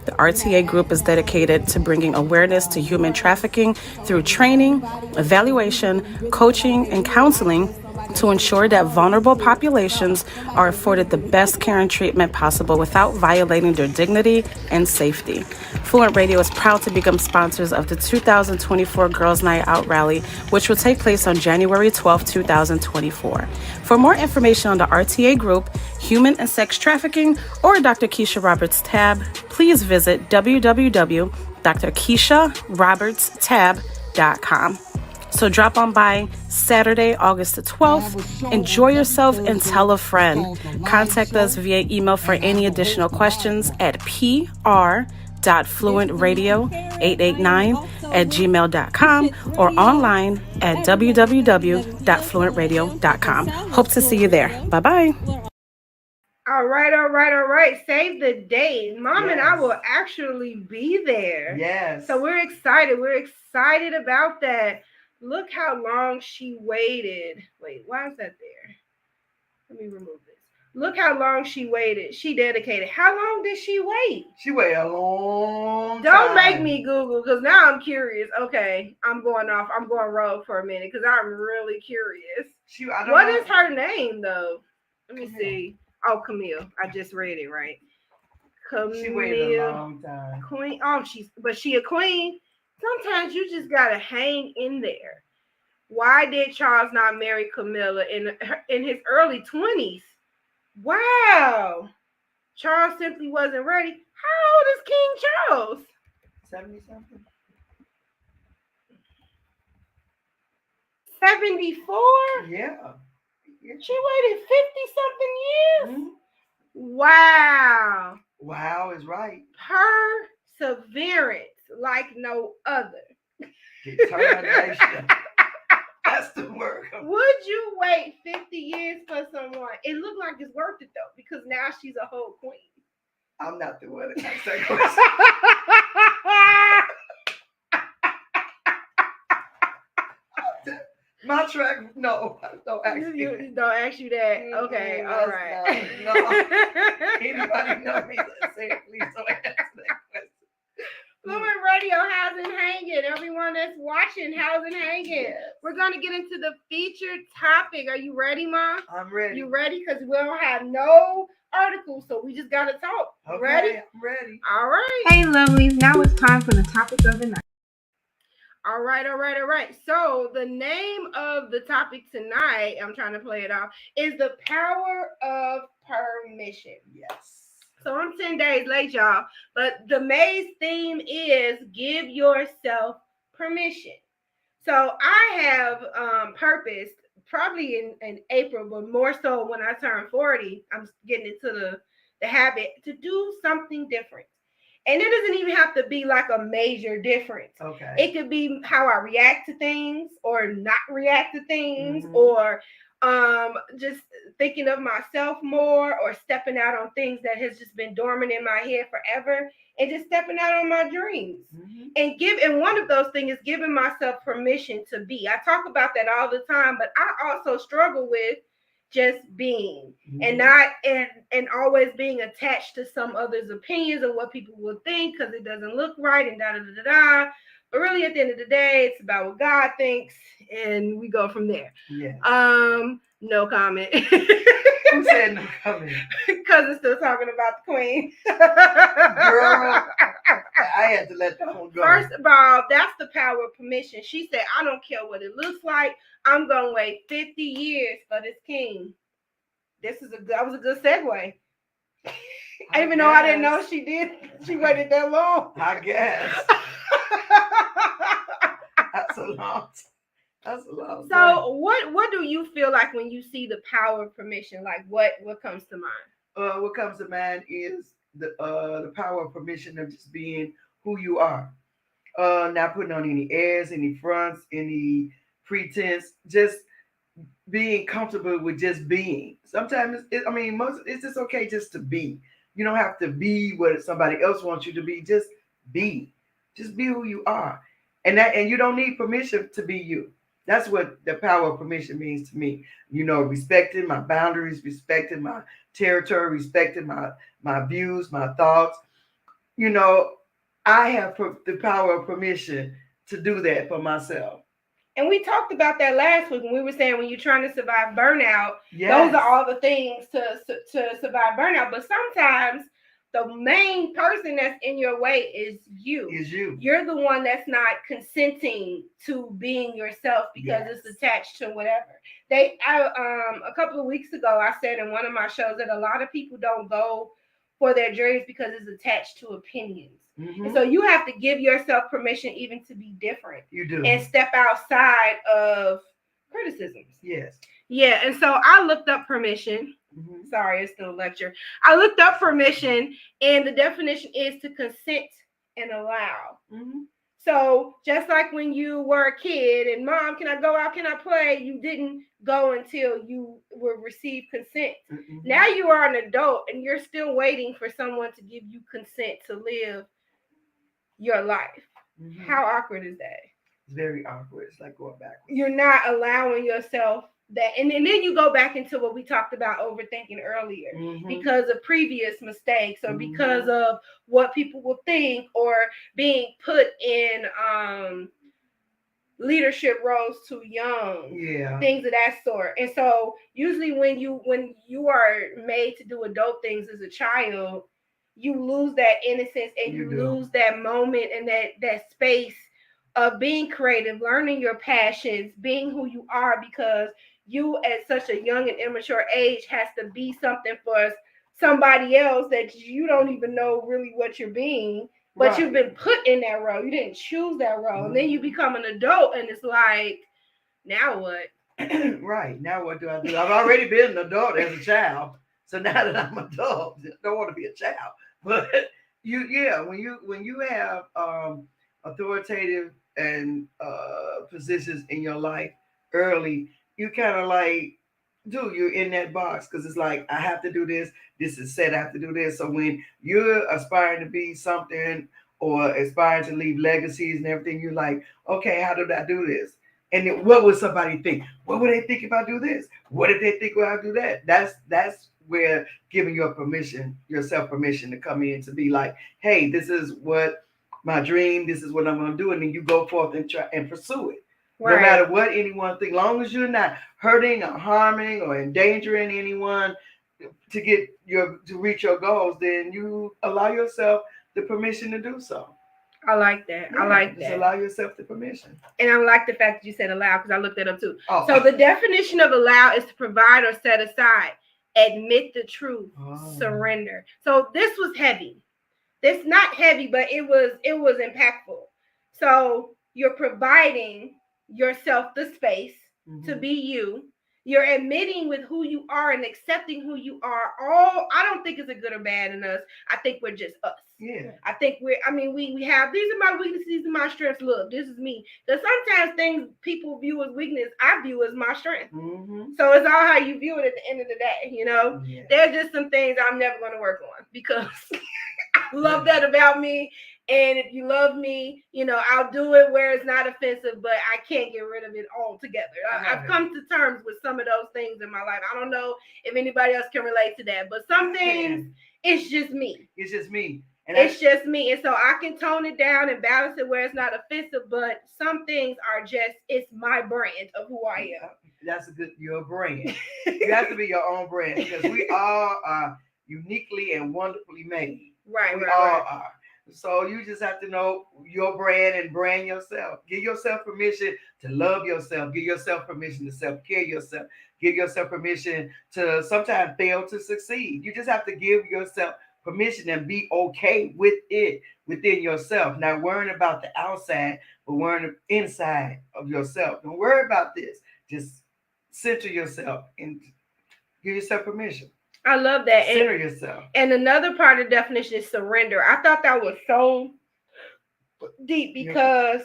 The RTA Group is dedicated to bringing awareness to human trafficking through training, evaluation, coaching, and counseling to ensure that vulnerable populations are afforded the best care and treatment possible without violating their dignity and safety. Fluent Radio is proud to become sponsors of the 2024 Girls Night Out Rally, which will take place on January 12, 2024. For more information on the RTA Group, human and sex trafficking, or Dr. Keisha Roberts-Tabb, please visit www.drkeisharobertstabb.com. So drop on by Saturday, August the 12th. Enjoy yourself and tell a friend. Contact us via email for any additional questions at pr.fluentradio889@gmail.com or online at www.fluentradio.com. Hope to see you there. Bye-bye. All right. Save the date. Mom and I will actually be there. Yes. So we're excited. We're excited about that. Look how long she waited. Wait, why is that there? Let me remove this. Look how long she waited. She dedicated. How long did she wait? She waited a long time. Don't make me Google because now I'm curious. Okay, I'm going rogue for a minute because I'm really curious. What is her name though? Let me see. Oh, Camille. I just read it right. Camille. She waited a long time. Queen. Oh, she a queen. Sometimes you just gotta hang in there. Why did Charles not marry Camilla in his early 20s? Wow. Charles simply wasn't ready. How old is King Charles? 70-something. 74? Yeah. She waited 50-something years? Mm-hmm. Wow. Wow is right. Perseverance like no other. Determination. That's the word. Would you wait 50 years for someone? It looked like it's worth it though, because now she's a whole queen. I'm not the one that asks that question. My track, no, don't ask me. Don't ask you that. Okay, all right. No. Anybody know me? Let's say it, please don't ask that question. Fluent Radio, how's it hanging? Everyone that's watching, how's it hanging? Yes. We're going to get into the featured topic. Are you ready, Mom? I'm ready. You ready? Because we don't have no articles, so we just got to talk. Okay, Ready? I'm ready. All right. Hey, lovelies. Now it's time for the topic of the night. All right. So the name of the topic tonight, I'm trying to play it off, is the power of permission. Yes. So I'm 10 days late, y'all. But the maid's theme is give yourself permission. So I have purposed, probably in April, but more so when I turn 40, I'm getting into the habit to do something different. And it doesn't even have to be like a major difference. Okay. It could be how I react to things or not react to things, or just thinking of myself more, or stepping out on things that has just been dormant in my head forever, and just stepping out on my dreams. And one of those things is giving myself permission to be. I talk about that all the time, but I also struggle with just being and not and always being attached to some other's opinions of what people will think because it doesn't look right and da. But really, at the end of the day, it's about what God thinks, and we go from there. Yeah. No comment. Who said no comment? Because it's still talking about the queen. Girl, I had to let that one go. First of all, that's the power of permission. She said, I don't care what it looks like. I'm going to wait 50 years for this king. That was a good segue. Even though I didn't know she waited that long. I guess. That's a long time. So what do you feel like when you see the power of permission? Like what comes to mind? What comes to mind is the power of permission of just being who you are. Not putting on any airs, any fronts, any pretense, just being comfortable with just being. Sometimes it's just okay just to be. You don't have to be what somebody else wants you to be. Just be who you are. And you don't need permission to be you. That's what the power of permission means to me. Respecting my boundaries, respecting my territory, respecting my views, my thoughts. I have the power of permission to do that for myself. And we talked about that last week when we were saying when you're trying to survive burnout, yes, those are all the things to survive burnout. But sometimes the main person that's in your way is you. You're the one that's not consenting to being yourself because it's attached to whatever. A couple of weeks ago, I said in one of my shows that a lot of people don't go for their dreams because it's attached to opinions. And so you have to give yourself permission even to be different. You do. And step outside of criticisms. Yes. Yeah. And so I looked up permission. Sorry, it's still a lecture. I looked up permission, and the definition is to consent and allow. So just like when you were a kid and Mom, can I go out? Can I play? You didn't go until you were received consent. Now you are an adult and you're still waiting for someone to give you consent to live your life. How awkward is that? It's very awkward. It's like going backwards. You're not allowing yourself that. And then you go back into what we talked about overthinking earlier because of previous mistakes or because of what people will think or being put in leadership roles too young. Yeah. Things of that sort. And so usually when you are made to do adult things as a child, you lose that innocence and you lose that moment and that space of being creative, learning your passions, being who you are, because you at such a young and immature age has to be something for somebody else that you don't even know really what you're being, but you've been put in that role. You didn't choose that role. And then you become an adult and it's like, now what? Right. Now what do I do? I've already been an adult as a child. So now that I'm an adult, I don't want to be a child. But when you have authoritative and positions in your life early, you kind of like, you're in that box because it's like, I have to do this. This is said, I have to do this. So when you're aspiring to be something or aspiring to leave legacies and everything, you're like, okay, how did I do this? And then what would somebody think? What would they think if I do this? What did they think when I do that? That's where giving yourself permission to come in to be like, hey, this is what my dream. This is what I'm going to do. And then you go forth and try and pursue it. Right. No matter what anyone thinks, long as you're not hurting or harming or endangering anyone to reach your goals, then you allow yourself the permission to do so. I like that. Yeah, I like just that. Allow yourself the permission. And I like the fact that you said allow, because I looked that up too. Oh. So the definition of allow is to provide or set aside, admit the truth, surrender. So this was heavy. This not heavy, but it was impactful. So you're providing yourself the space to be you. You're admitting with who you are and accepting who you are. I don't think it's a good or bad in us. I think we're just us. Yeah. I think we have, these are my weaknesses, these are my strengths. Look, this is me. Because sometimes things people view as weakness, I view as my strength. Mm-hmm. So it's all how you view it at the end of the day, you know? Yeah. There's just some things I'm never going to work on because I love that about me. And if you love me, you know, I'll do it where it's not offensive, but I can't get rid of it altogether. I've come to terms with some of those things in my life. I don't know if anybody else can relate to that, but some things, it's just me. It's just me. And it's just me. And so I can tone it down and balance it where it's not offensive, but some things are just, it's my brand of who I am. That's your brand. You have to be your own brand because we all are uniquely and wonderfully made. Right, we all are. So you just have to know your brand and brand yourself. Give yourself permission to love yourself. Give yourself permission to self-care yourself. Give yourself permission to sometimes fail to succeed. You just have to give yourself permission and be okay with it within yourself. Not worrying about the outside, but worrying inside of yourself. Don't worry about this. Just center yourself and give yourself permission. I love that. Center yourself. And another part of the definition is surrender. I thought that was so deep because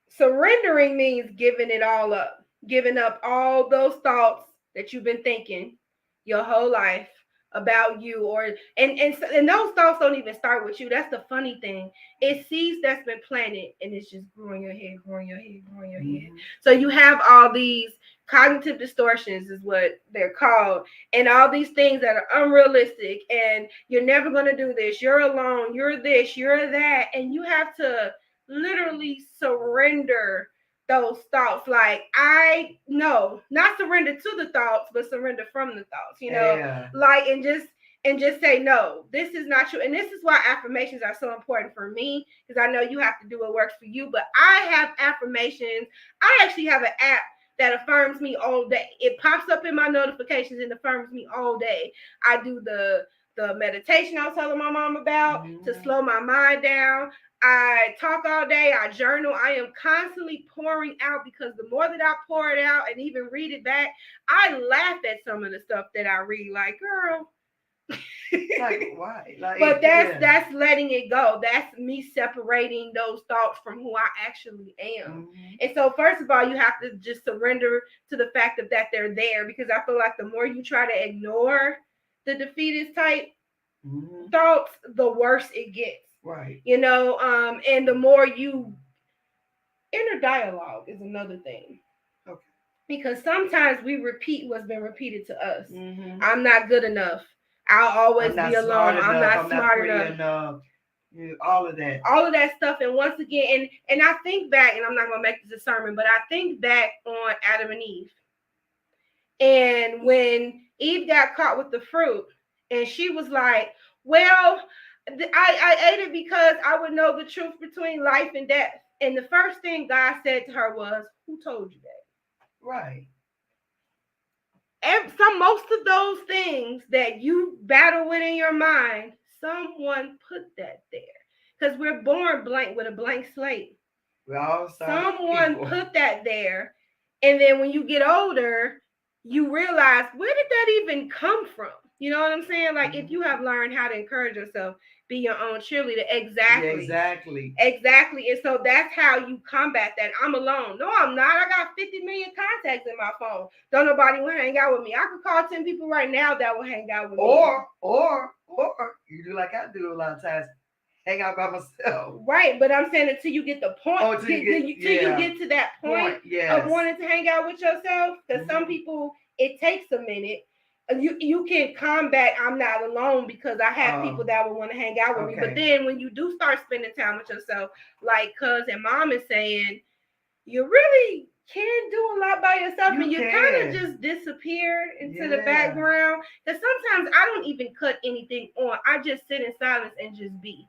surrendering means giving it all up, giving up all those thoughts that you've been thinking your whole life about you, and those thoughts don't even start with you. That's the funny thing. It's seeds that's been planted and it's just growing your head, growing your head, growing your head. So you have all these cognitive distortions is what they're called, and all these things that are unrealistic, and you're never going to do this, you're alone, you're this, you're that, and you have to literally surrender those thoughts. Like, I know, not surrender to the thoughts, but surrender from the thoughts, you know, like, and just say, no, this is not true. And this is why affirmations are so important for me, because I know you have to do what works for you, but I have affirmations. I actually have an app that affirms me all day. It pops up in my notifications and affirms me all day. I do the meditation I was telling my mom about to slow my mind down. I talk all day. I journal. I am constantly pouring out, because the more that I pour it out and even read it back, I laugh at some of the stuff that I read. Like, girl, like, why? Like, but that's letting it go. That's me separating those thoughts from who I actually am. And so, first of all, you have to just surrender to the fact that they're there, because I feel like the more you try to ignore the defeatist type thoughts, the worse it gets. Right. You know, and the more inner dialogue is another thing. Okay. Because sometimes we repeat what's been repeated to us. I'm not good enough. I'll always be alone. I'm not smart enough. Yeah, all of that. All of that stuff. And once again, and I think back, and I'm not going to make this a sermon, but I think back on Adam and Eve. And when Eve got caught with the fruit, and she was like, well, I ate it because I would know the truth between life and death. And the first thing God said to her was, who told you that? Right. Most of those things that you battle with in your mind, someone put that there. Because we're born blank with a blank slate. Someone put that there. And then when you get older, you realize, where did that even come from? You know what I'm saying? Like, if you have learned how to encourage yourself, be your own cheerleader. Exactly. And so that's how you combat that. I'm alone. No, I'm not. I got 50 million contacts in my phone. Don't nobody want to hang out with me. I could call 10 people right now that will hang out with me. Or you do like I do a lot of times. Hang out by myself. Right, but I'm saying until you get the point, until you get to that point of wanting to hang out with yourself. Because some people, it takes a minute. You can combat I'm not alone because I have people that will want to hang out with me. But then when you do start spending time with yourself, like cuz and mom is saying, you really can do a lot by yourself, and you kind of just disappear into the background. Because sometimes I don't even cut anything on. I just sit in silence and just be.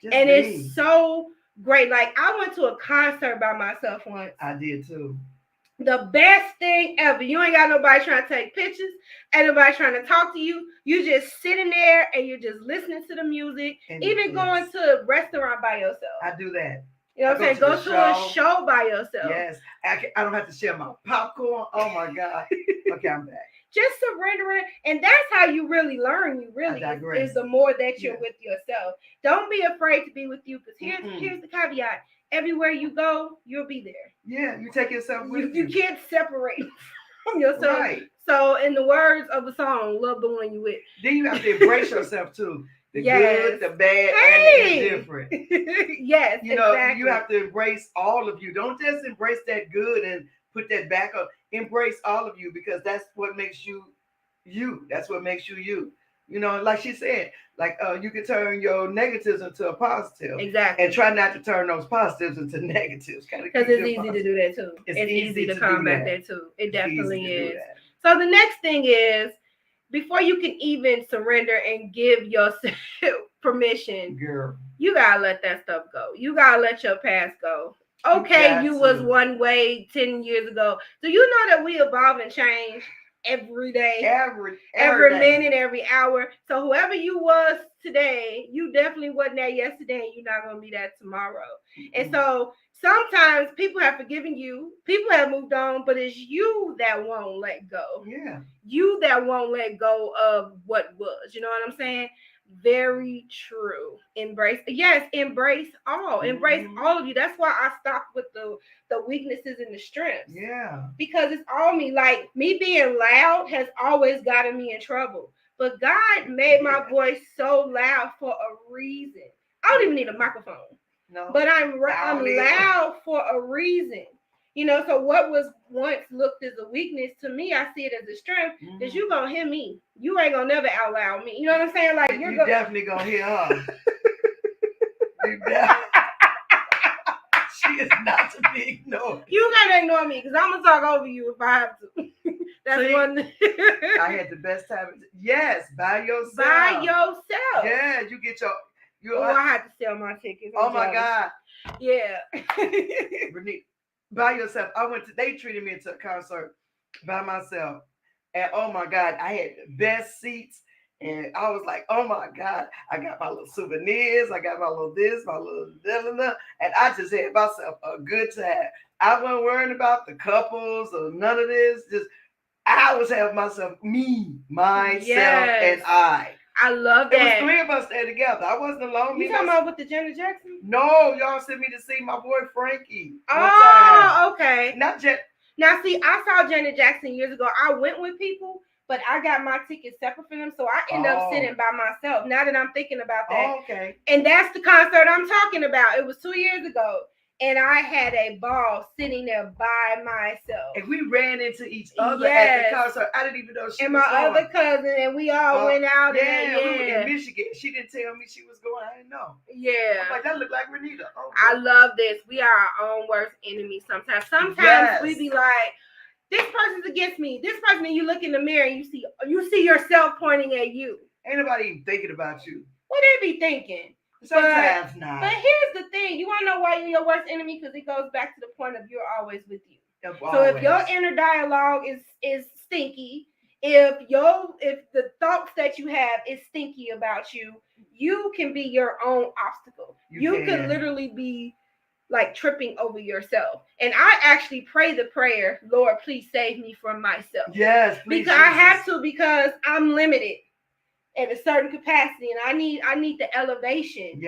It's so great. Like I went to a concert by myself once. I did too. The best thing ever. You ain't got nobody trying to take pictures, ain't nobody trying to talk to you. You just sitting there and you're just listening to the music. And even going to a restaurant by yourself. I do that. You know what I'm saying? Go to a show by yourself. Yes. I don't have to share my popcorn. Oh my God. Okay, I'm back. Just surrendering. And that's how you really learn. You really is the more that you're with yourself. Don't be afraid to be with you, because here's the caveat. Everywhere you go, you'll be there. Yeah, you take yourself with you. You can't separate from yourself. Right. So in the words of a song, love the one you with. Then you have to embrace yourself too. The good, the bad, and the indifferent. Yes, you know, you have to embrace all of you. Don't just embrace that good and put that back up. Embrace all of you, because that's what makes you you. That's what makes you you. You know, like she said, like you can turn your negatives into a positive. Exactly. And try not to turn those positives into negatives. Because it's easy to do that too. It's easy to combat that too. It definitely is. So the next thing is, before you can even surrender and give yourself permission, girl, you gotta let that stuff go. You gotta let your past go. Okay, you was one way 10 years ago. Do you know that we evolve and change every day? Every minute, every hour. So whoever you was today, you definitely wasn't that yesterday, and you're not gonna be that tomorrow. And so sometimes people have forgiven you, people have moved on, but it's you that won't let go. Yeah. You that won't let go of what was. You know what I'm saying? Very true. Embrace all. Embrace all of you. That's why I stopped with the weaknesses and the strengths. Yeah. Because it's all me. Like, me being loud has always gotten me in trouble. But God made my voice so loud for a reason. I don't even need a microphone. No. But I'm loud for a reason. You know, so what was once looked as a weakness, to me, I see it as a strength, because you're going to hear me. You ain't going to never out loud me. You know what I'm saying? Like, you're definitely going to hear her. She is not to be ignored. You got to ignore me, because I'm going to talk over you if I have to. That's one. I had the best time. Yes, by yourself. By yourself. Yeah, you get your... I had to sell my tickets. Oh, my God. Yeah. Renee, by yourself. They treated me into a concert by myself. And oh my God, I had the best seats. And I was like, oh my God, I got my little souvenirs. I got my little this, my little da. And I just had myself a good time. I wasn't worrying about the couples or none of this. Just, I was having myself, me, myself, and I. I love that. There was 3 of us there together. I wasn't alone. You talking about with the Janet Jackson? No, y'all sent me to see my boy Frankie. Okay. Not Jet. Now, see, I saw Janet Jackson years ago. I went with people, but I got my tickets separate from them, so I ended up sitting by myself. Now that I'm thinking about that. Okay. And that's the concert I'm talking about. It was 2 years ago. And I had a ball sitting there by myself. And we ran into each other at the concert. I didn't even know she was going. And my other cousin, and we all went out. We were in Michigan. She didn't tell me she was going. I didn't know. Yeah. I'm like, that looked like Renita. I love this. We are our own worst enemy sometimes. Sometimes we be like, this person's against me. This person, and you look in the mirror and you see yourself pointing at you. Ain't nobody even thinking about you. What they be thinking? Sometimes not. But here's the thing. You want to know why you're your worst enemy? Because it goes back to the point of you're always with you. So if your inner dialogue is stinky, if the thoughts that you have is stinky about you, you can be your own obstacle. You can literally be like tripping over yourself. And I actually pray the prayer, Lord, please save me from myself. Yes, please. Because I have to, because I'm limited at a certain capacity, and I need the elevation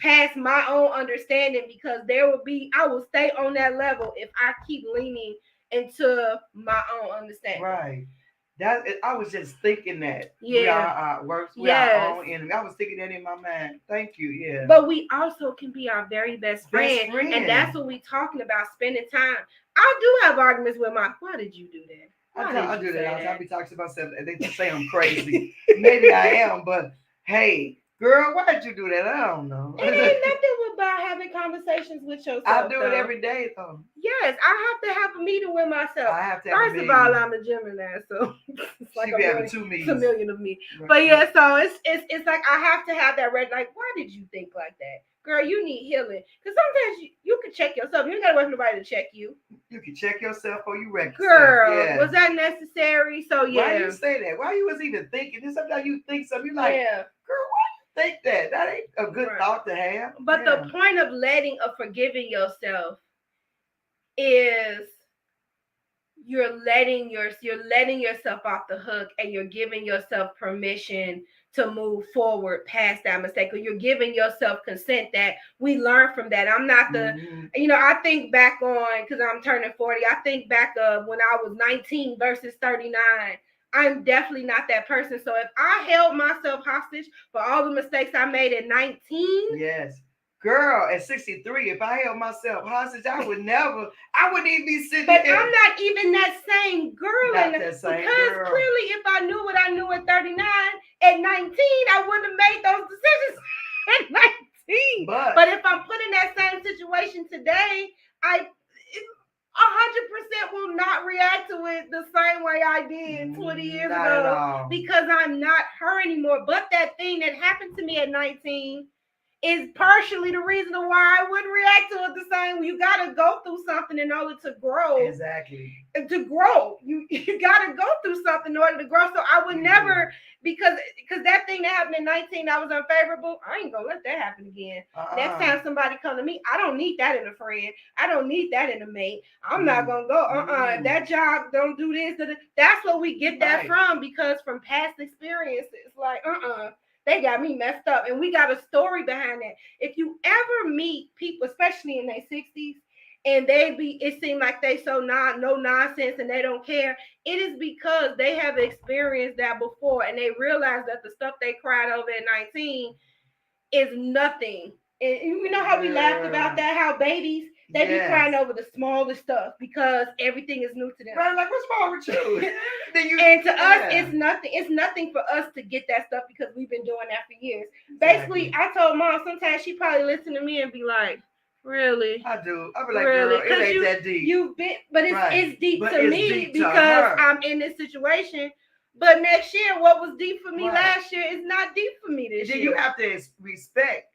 past my own understanding, because I will stay on that level if I keep leaning into my own understanding. Right. I was just thinking that. Yeah. We are our worst, we are our own enemy. I was thinking that in my mind. Thank you. Yeah. But we also can be our very best friend. And that's what we're talking about, spending time. I do have arguments with why did you do that? I do that. I be talking to myself. They just say I'm crazy. Maybe I am, but hey, girl, why did you do that? I don't know. It ain't nothing about having conversations with yourself. I do it every day, though. Yes, I have to have a meeting with myself. I have to have First a of meeting. all, I'm a Gemini, so it's like be having 2 meetings. It's a million of me. Right. But yeah, so it's like I have to have that like, why did you think like that? Girl, you need healing. Because sometimes you can check yourself. You ain't got to wait for nobody to check you. You can check yourself or you wreck Girl, yourself. Was that necessary? So yeah. Why do you say that? Why you was even thinking this? Sometimes you think something, you like, girl, why you think that? That ain't a good thought to have. But the point of forgiving yourself is you're letting yourself off the hook, and you're giving yourself permission to move forward past that mistake, or you're giving yourself consent that we learn from that. I'm not I think back on, because I'm turning 40, I think back of when I was 19 versus 39. I'm definitely not that person. So if I held myself hostage for all the mistakes I made at 19. Yes. Girl, at 63, if I held myself hostage, I wouldn't even be sitting but there. I'm not even that same girl. Because clearly, if I knew what I knew at 39, at 19, I wouldn't have made those decisions at 19. But if I'm put in that same situation today, I 100% will not react to it the same way I did 20 years ago, because I'm not her anymore. But that thing that happened to me at 19 is partially the reason why I wouldn't react to it the same. You got to go through something in order to grow. Exactly. To grow, you got to go through something in order to grow. So I would never, because that thing that happened in 19 that was unfavorable, I ain't gonna let that happen again. Next time somebody come to me, I don't need that in a friend. I don't need that in a mate. I'm not gonna go. If that job don't do this. That's where we get that from, because from past experiences, like they got me messed up, and we got a story behind that. If you ever meet people, especially in their 60s, and it seems like they so no nonsense and they don't care, it is because they have experienced that before, and they realize that the stuff they cried over at 19 is nothing. And you know how we laughed about that, how babies, they be crying over the smallest stuff because everything is new to them. Right, like, what's wrong with you? And to us, it's nothing. It's nothing for us to get that stuff because we've been doing that for years. Basically, I told Mom sometimes she probably listen to me and be like, really? I do. I be like, really? Girl, it ain't that deep. You've been, but it's deep to me because I'm in this situation. But next year, what was deep for me last year is not deep for me this year. You have to respect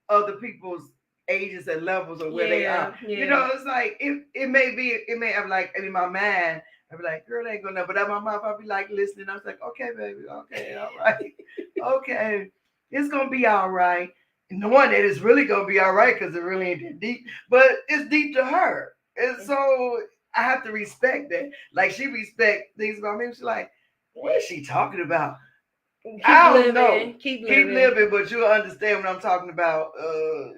other people's ages and levels of where they are. Yeah. You know, it's like it may have like in my mind, I'd be like, girl, ain't gonna, but at my mouth, I'll be like listening. I was like, okay, baby, okay, all right, okay, it's gonna be all right. And the one that is really gonna be all right, because it really ain't that deep, but it's deep to her, and so I have to respect that. Like, she respect things about me. She's like, what is she talking about? I don't know. Keep living, but you'll understand what I'm talking about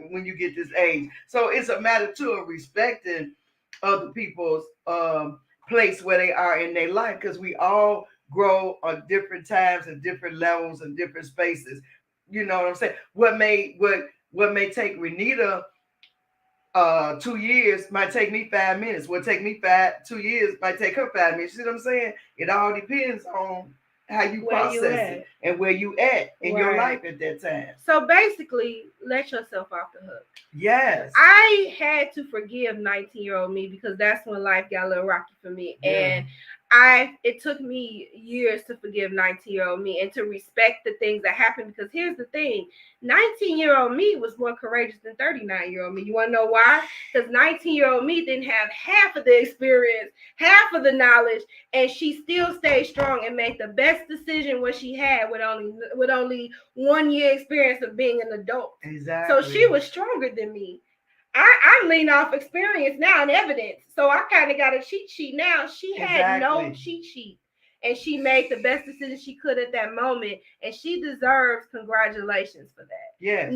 when you get this age. So it's a matter too of respecting other people's place where they are in their life, because we all grow on different times and different levels and different spaces. You know what I'm saying? What may take Renita 2 years might take me 5 minutes. What take me 2 years might take her 5 minutes. You see what I'm saying? It all depends on how you process it and where you at in your life at that time. So basically, let yourself off the hook. Yes. I had to forgive 19-year-old me because that's when life got a little rocky for me. Yeah. And it took me years to forgive 19-year-old me and to respect the things that happened, because here's the thing, 19-year-old me was more courageous than 39-year-old me. You want to know why? Because 19-year-old me didn't have half of the experience, half of the knowledge, and she still stayed strong and made the best decision what she had with only 1 year experience of being an adult. Exactly. So she was stronger than me. I lean off experience now and evidence. So I kind of got a cheat sheet now. She had no cheat sheet, and she made the best decision she could at that moment, and she deserves congratulations for that. Yeah.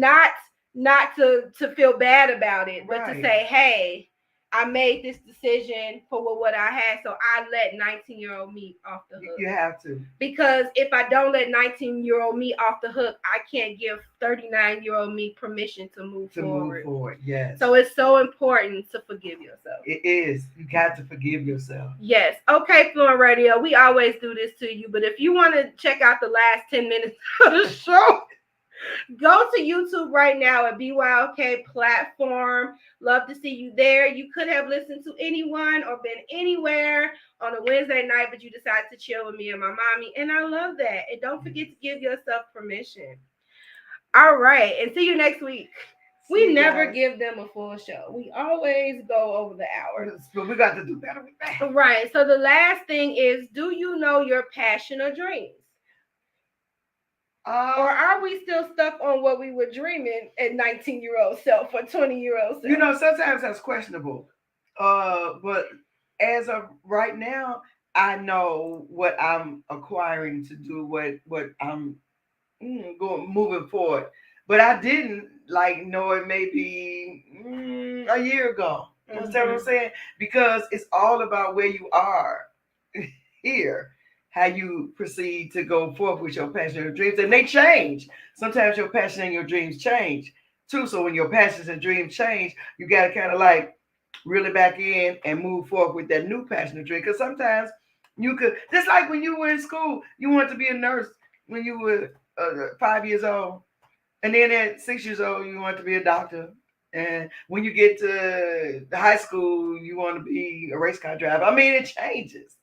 Not to feel bad about it, but to say, hey, I made this decision for what I had, so I let 19-year-old me off the hook. You have to. Because if I don't let 19-year-old me off the hook, I can't give 39-year-old me permission to move forward. Yes. So it's so important to forgive yourself. It is. You got to forgive yourself. Yes. Okay, Fluent Radio, we always do this to you, but if you want to check out the last 10 minutes of the show, go to YouTube right now at BYOK platform. Love to see you there. You could have listened to anyone or been anywhere on a Wednesday night, but you decided to chill with me and my mommy. And I love that. And don't forget to give yourself permission. All right. And see you next week. We never give them a full show. We always go over the hours. But we got to do better with that. Right. So the last thing is, do you know your passion or dreams? Or are we still stuck on what we were dreaming at 19-year-old self or 20-year-old self? You know, sometimes that's questionable. But as of right now, I know what I'm acquiring to do, what I'm moving forward. But I didn't know it maybe a year ago. You understand what I'm saying? Because it's all about where you are here. How you proceed to go forth with your passion and dreams, and they change. Sometimes your passion and your dreams change too. So when your passions and dreams change, you got to kind of reel it back in and move forward with that new passion and dream. Because sometimes you could, just like when you were in school, you wanted to be a nurse when you were 5 years old, and then at 6 years old, you want to be a doctor. And when you get to the high school, you want to be a race car driver. I mean, it changes.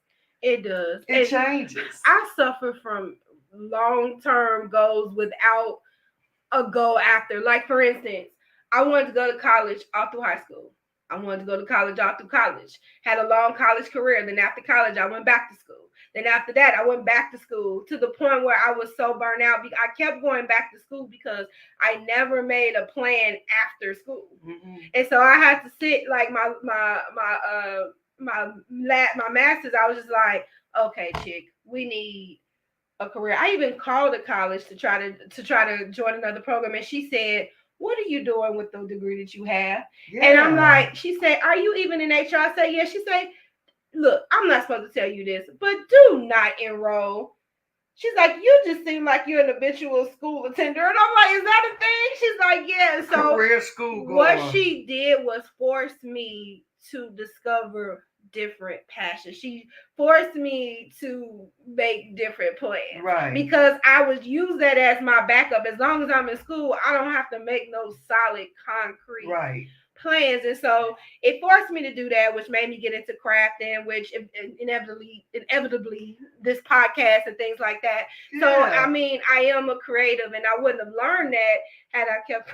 It does. It changes. I suffer from long-term goals without a goal after. Like, for instance, I wanted to go to college all through high school. I wanted to go to college all through college. Had a long college career. Then after college, I went back to school. Then after that, I went back to school to the point where I was so burnt out. I kept going back to school because I never made a plan after school. Mm-hmm. And so I had to sit my master's, I was just like, okay, chick, we need a career. I even called the college to try to join another program, and she said, what are you doing with the degree that you have? Yeah. And I'm like, she said, are you even in HR? I said, yeah. She said, look, I'm not supposed to tell you this, but do not enroll. She's like, you just seem like you're an habitual school attender. And I'm like, is that a thing? She's like, yeah. So career school going. What she did was force me to discover different passions. She forced me to make different plans. Right. Because I would use that as my backup. As long as I'm in school, I don't have to make no solid, concrete plans. And so it forced me to do that, which made me get into crafting, which inevitably this podcast and things like that. Yeah. So, I mean, I am a creative, and I wouldn't have learned that had I kept...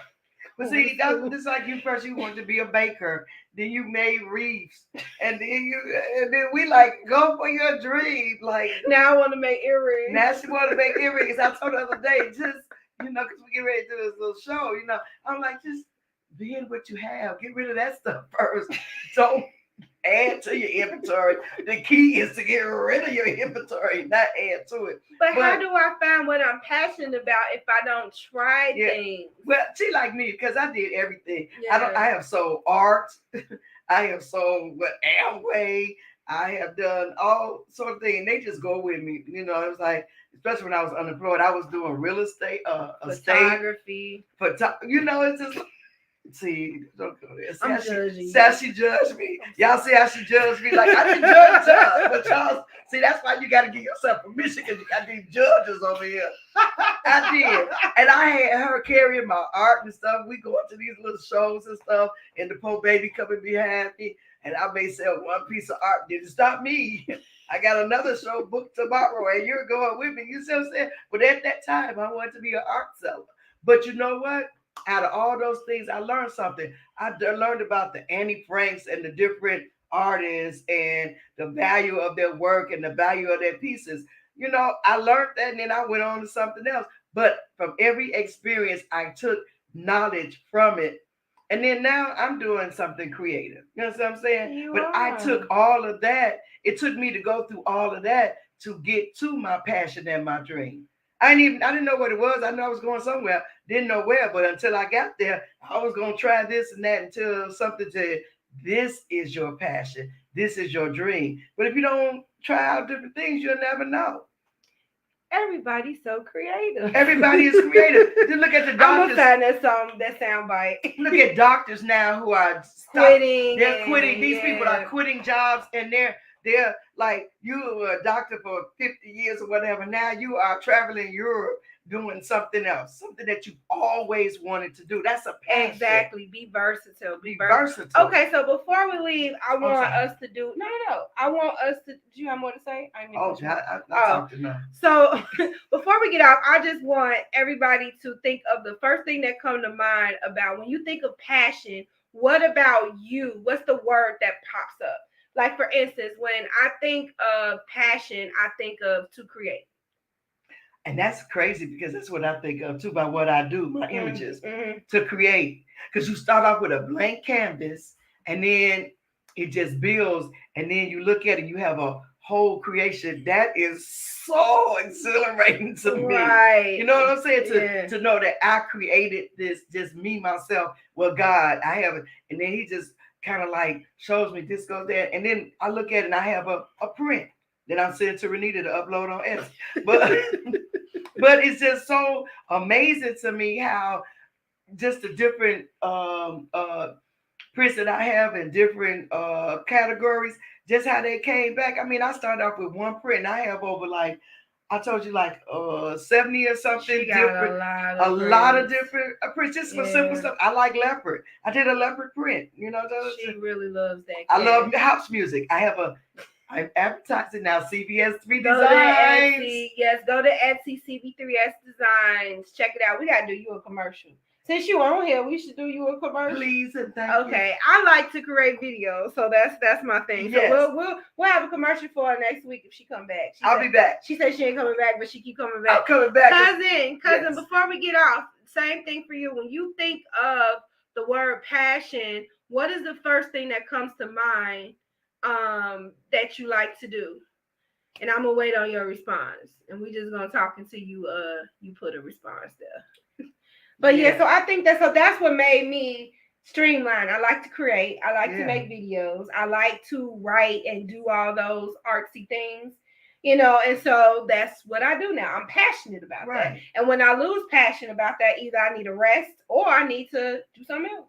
But see, that's like you first. You wanted to be a baker, then you made wreaths, and then we go for your dream. Now I want to make earrings. Now she want to make earrings. I told her the other day, just because we get ready to do this little show. I'm like, just be in what you have. Get rid of that stuff first. Don't add to your inventory. The key is to get rid of your inventory, not add to it. But how do I find what I'm passionate about if I don't try things? Well, she like me because I did everything. Yeah. I have sold art. I have sold Amway. I have done all sort of things. They just go with me. It was like, especially when I was unemployed, I was doing real estate, photography. It's just. See, don't go there. See how she judged me. Y'all see how she judged me? I didn't judge her. But y'all see, that's why you got to give yourself permission, because you got these judges over here. I did. And I had her carrying my art and stuff. We go to these little shows and stuff, and the poor baby coming behind me, and I may sell one piece of art. Didn't stop me. I got another show booked tomorrow, and you're going with me. You see what I'm saying? But at that time, I wanted to be an art seller. But you know what? Out of all those things, I learned something. I learned about the Annie Franks and the different artists and the value of their work and the value of their pieces. I learned that, and then I went on to something else. But from every experience, I took knowledge from it. And then now I'm doing something creative. You know what I'm saying? I took all of that. It took me to go through all of that to get to my passion and my dream. I didn't know what it was. I knew I was going somewhere. Didn't know where, but until I got there, I was going to try this and that until something to this is your passion. This is your dream. But if you don't try out different things, you'll never know. Everybody's so creative. Everybody is creative. Just look at the doctors. I'm gonna sign that sound bite. Look at doctors now who are quitting. They're quitting. These people are quitting jobs, and they're like, you were a doctor for 50 years or whatever. Now you are traveling Europe doing something else, something that you've always wanted to do. That's a passion. Exactly. Be versatile. Be versatile. Okay, so before we leave, I want us to do no. I want us to. Do you have more to say? I talked enough. So before we get off, I just want everybody to think of the first thing that comes to mind about when you think of passion. What about you? What's the word that pops up? Like, for instance, when I think of passion, I think of to create. And that's crazy because that's what I think of too by what I do, my images, to create. Because you start off with a blank canvas and then it just builds. And then you look at it, you have a whole creation. That is so exhilarating to me. Right. You know what I'm saying? To know that I created this, just me, myself. Well, God, I have it. And then he just kind of like shows me this goes there. And then I look at it and I have a print that I'm sending to Renita to upload on Etsy. But it's just so amazing to me how just the different prints that I have in different categories, just how they came back. I mean, I started off with one print and I have over like, I told you like 70 or something different, a lot of different prints just for simple stuff. I like leopard. I did a leopard print, you know. She really loves that. I love house music. I'm advertising now. CBS3 Go Designs. to Etsy. Yes, go to Etsy, CB3S Designs. Check it out. We gotta do you a commercial. Since you on here, we should do you a commercial. Please and thank you. Okay, I like to create videos, so that's my thing. Yes. So we'll have a commercial for her next week if she come back. I'll be back. She said she ain't coming back, but she keep coming back. I'm coming back. Cousin. Yes. Before we get off, same thing for you. When you think of the word passion, what is the first thing that comes to mind that you like to do? And I'm gonna wait on your response, and we just gonna talk until you put a response there. But yeah, so I think that's what made me streamline. I like to create. I like to make videos. I like to write and do all those artsy things, you know. And so that's what I do now. I'm passionate about that. And when I lose passion about that, either I need a rest or I need to do something else.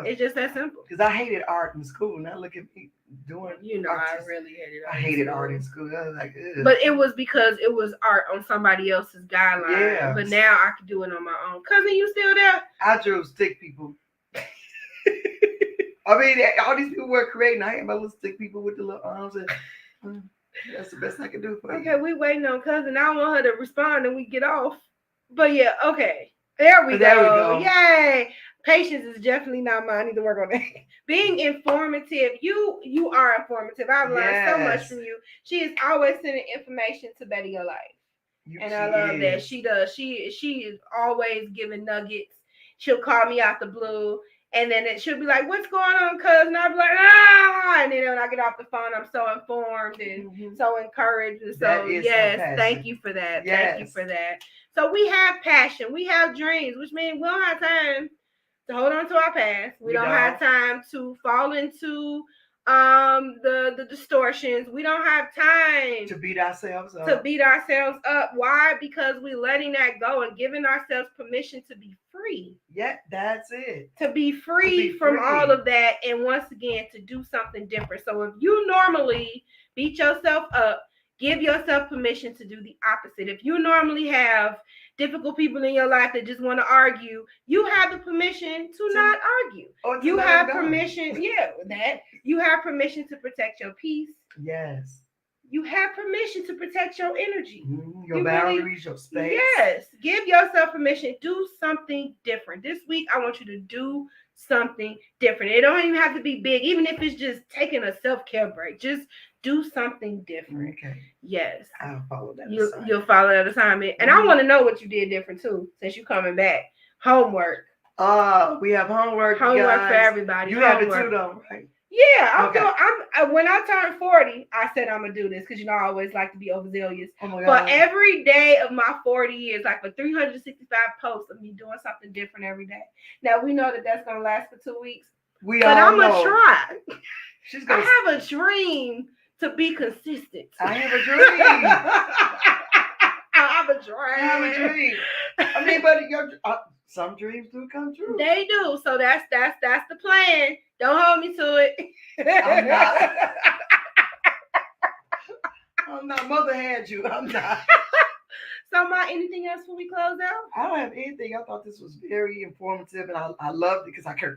It's just that simple. Because I hated art in school. Now look at me doing. You know, I really hated art. I hated art in school. I was like, ugh. But it was because it was art on somebody else's guideline. Yeah. But now I can do it on my own. Cousin, you still there? I drew stick people. I mean, all these people were creating. I had my little stick people with the little arms. And that's the best I can do for you. Okay, we waiting on cousin. I want her to respond and we get off. But yeah, okay. There we go. Yay. Patience is definitely not mine. I need to work on that. Being informative. You are informative. I've learned so much from you. She is always sending information to better your life. And I love that. She does. She is always giving nuggets. She'll call me out the blue. And then she'll be like, what's going on, cousin? I'll be like, ah. And then when I get off the phone, I'm so informed and so encouraged. And so, yes, thank you for that. Thank you for that. So we have passion. We have dreams, which means we don't have time to hold on to our past. We don't have time to fall into the distortions. We don't have time to beat ourselves up. Why? Because we're letting that go and giving ourselves permission to be free. Yeah, that's it. To be free from all of that, and once again to do something different. So if you normally beat yourself up, give yourself permission to do the opposite. If you normally have difficult people in your life that just want to argue, you have the permission to not argue. You have permission, you have permission to protect your peace. Yes. You have permission to protect your energy. Your boundaries, your space. Yes. Give yourself permission. Do something different. This week, I want you to do something different. It don't even have to be big, even if it's just taking a self-care break. Just do something different. Okay. Yes. I'll follow that. You'll follow that assignment. And I want to know what you did different too, since you're coming back. Homework. We have homework. Homework for everybody. You have it too, though, right? Yeah, when I turned 40, I said I'm gonna do this because I always like to be overzealous. Oh my God. But every day of my 40 years, like for 365 posts of me doing something different every day. Now we know that that's gonna last for 2 weeks. But I'm gonna try. She's gonna. I have a dream to be consistent. I have a dream. I have a dream. I have a dream. I mean, but some dreams do come true. They do. So that's the plan. Don't hold me to it. I'm not. I'm not. Mother had you. I'm not. So, Ma, anything else before we close out? I don't have anything. I thought this was very informative, and I loved it because I could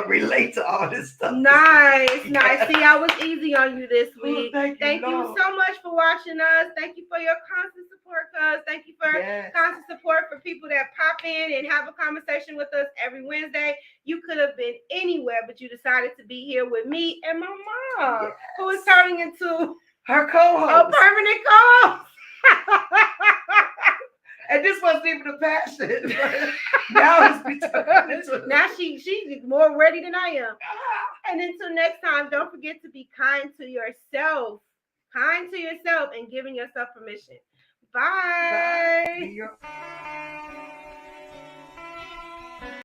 relate to all this stuff. Nice. See, I was easy on you this week. Thank you so much for watching us. Thank you for your constant support, cuz. Thank you for constant support for people that pop in and have a conversation with us every Wednesday. You could have been anywhere, but you decided to be here with me and my mom, who is turning into her co-host, a permanent co-host. And this wasn't even a passion. Now she's more ready than I am. And until next time, don't forget to be kind to yourself. Kind to yourself and giving yourself permission. Bye.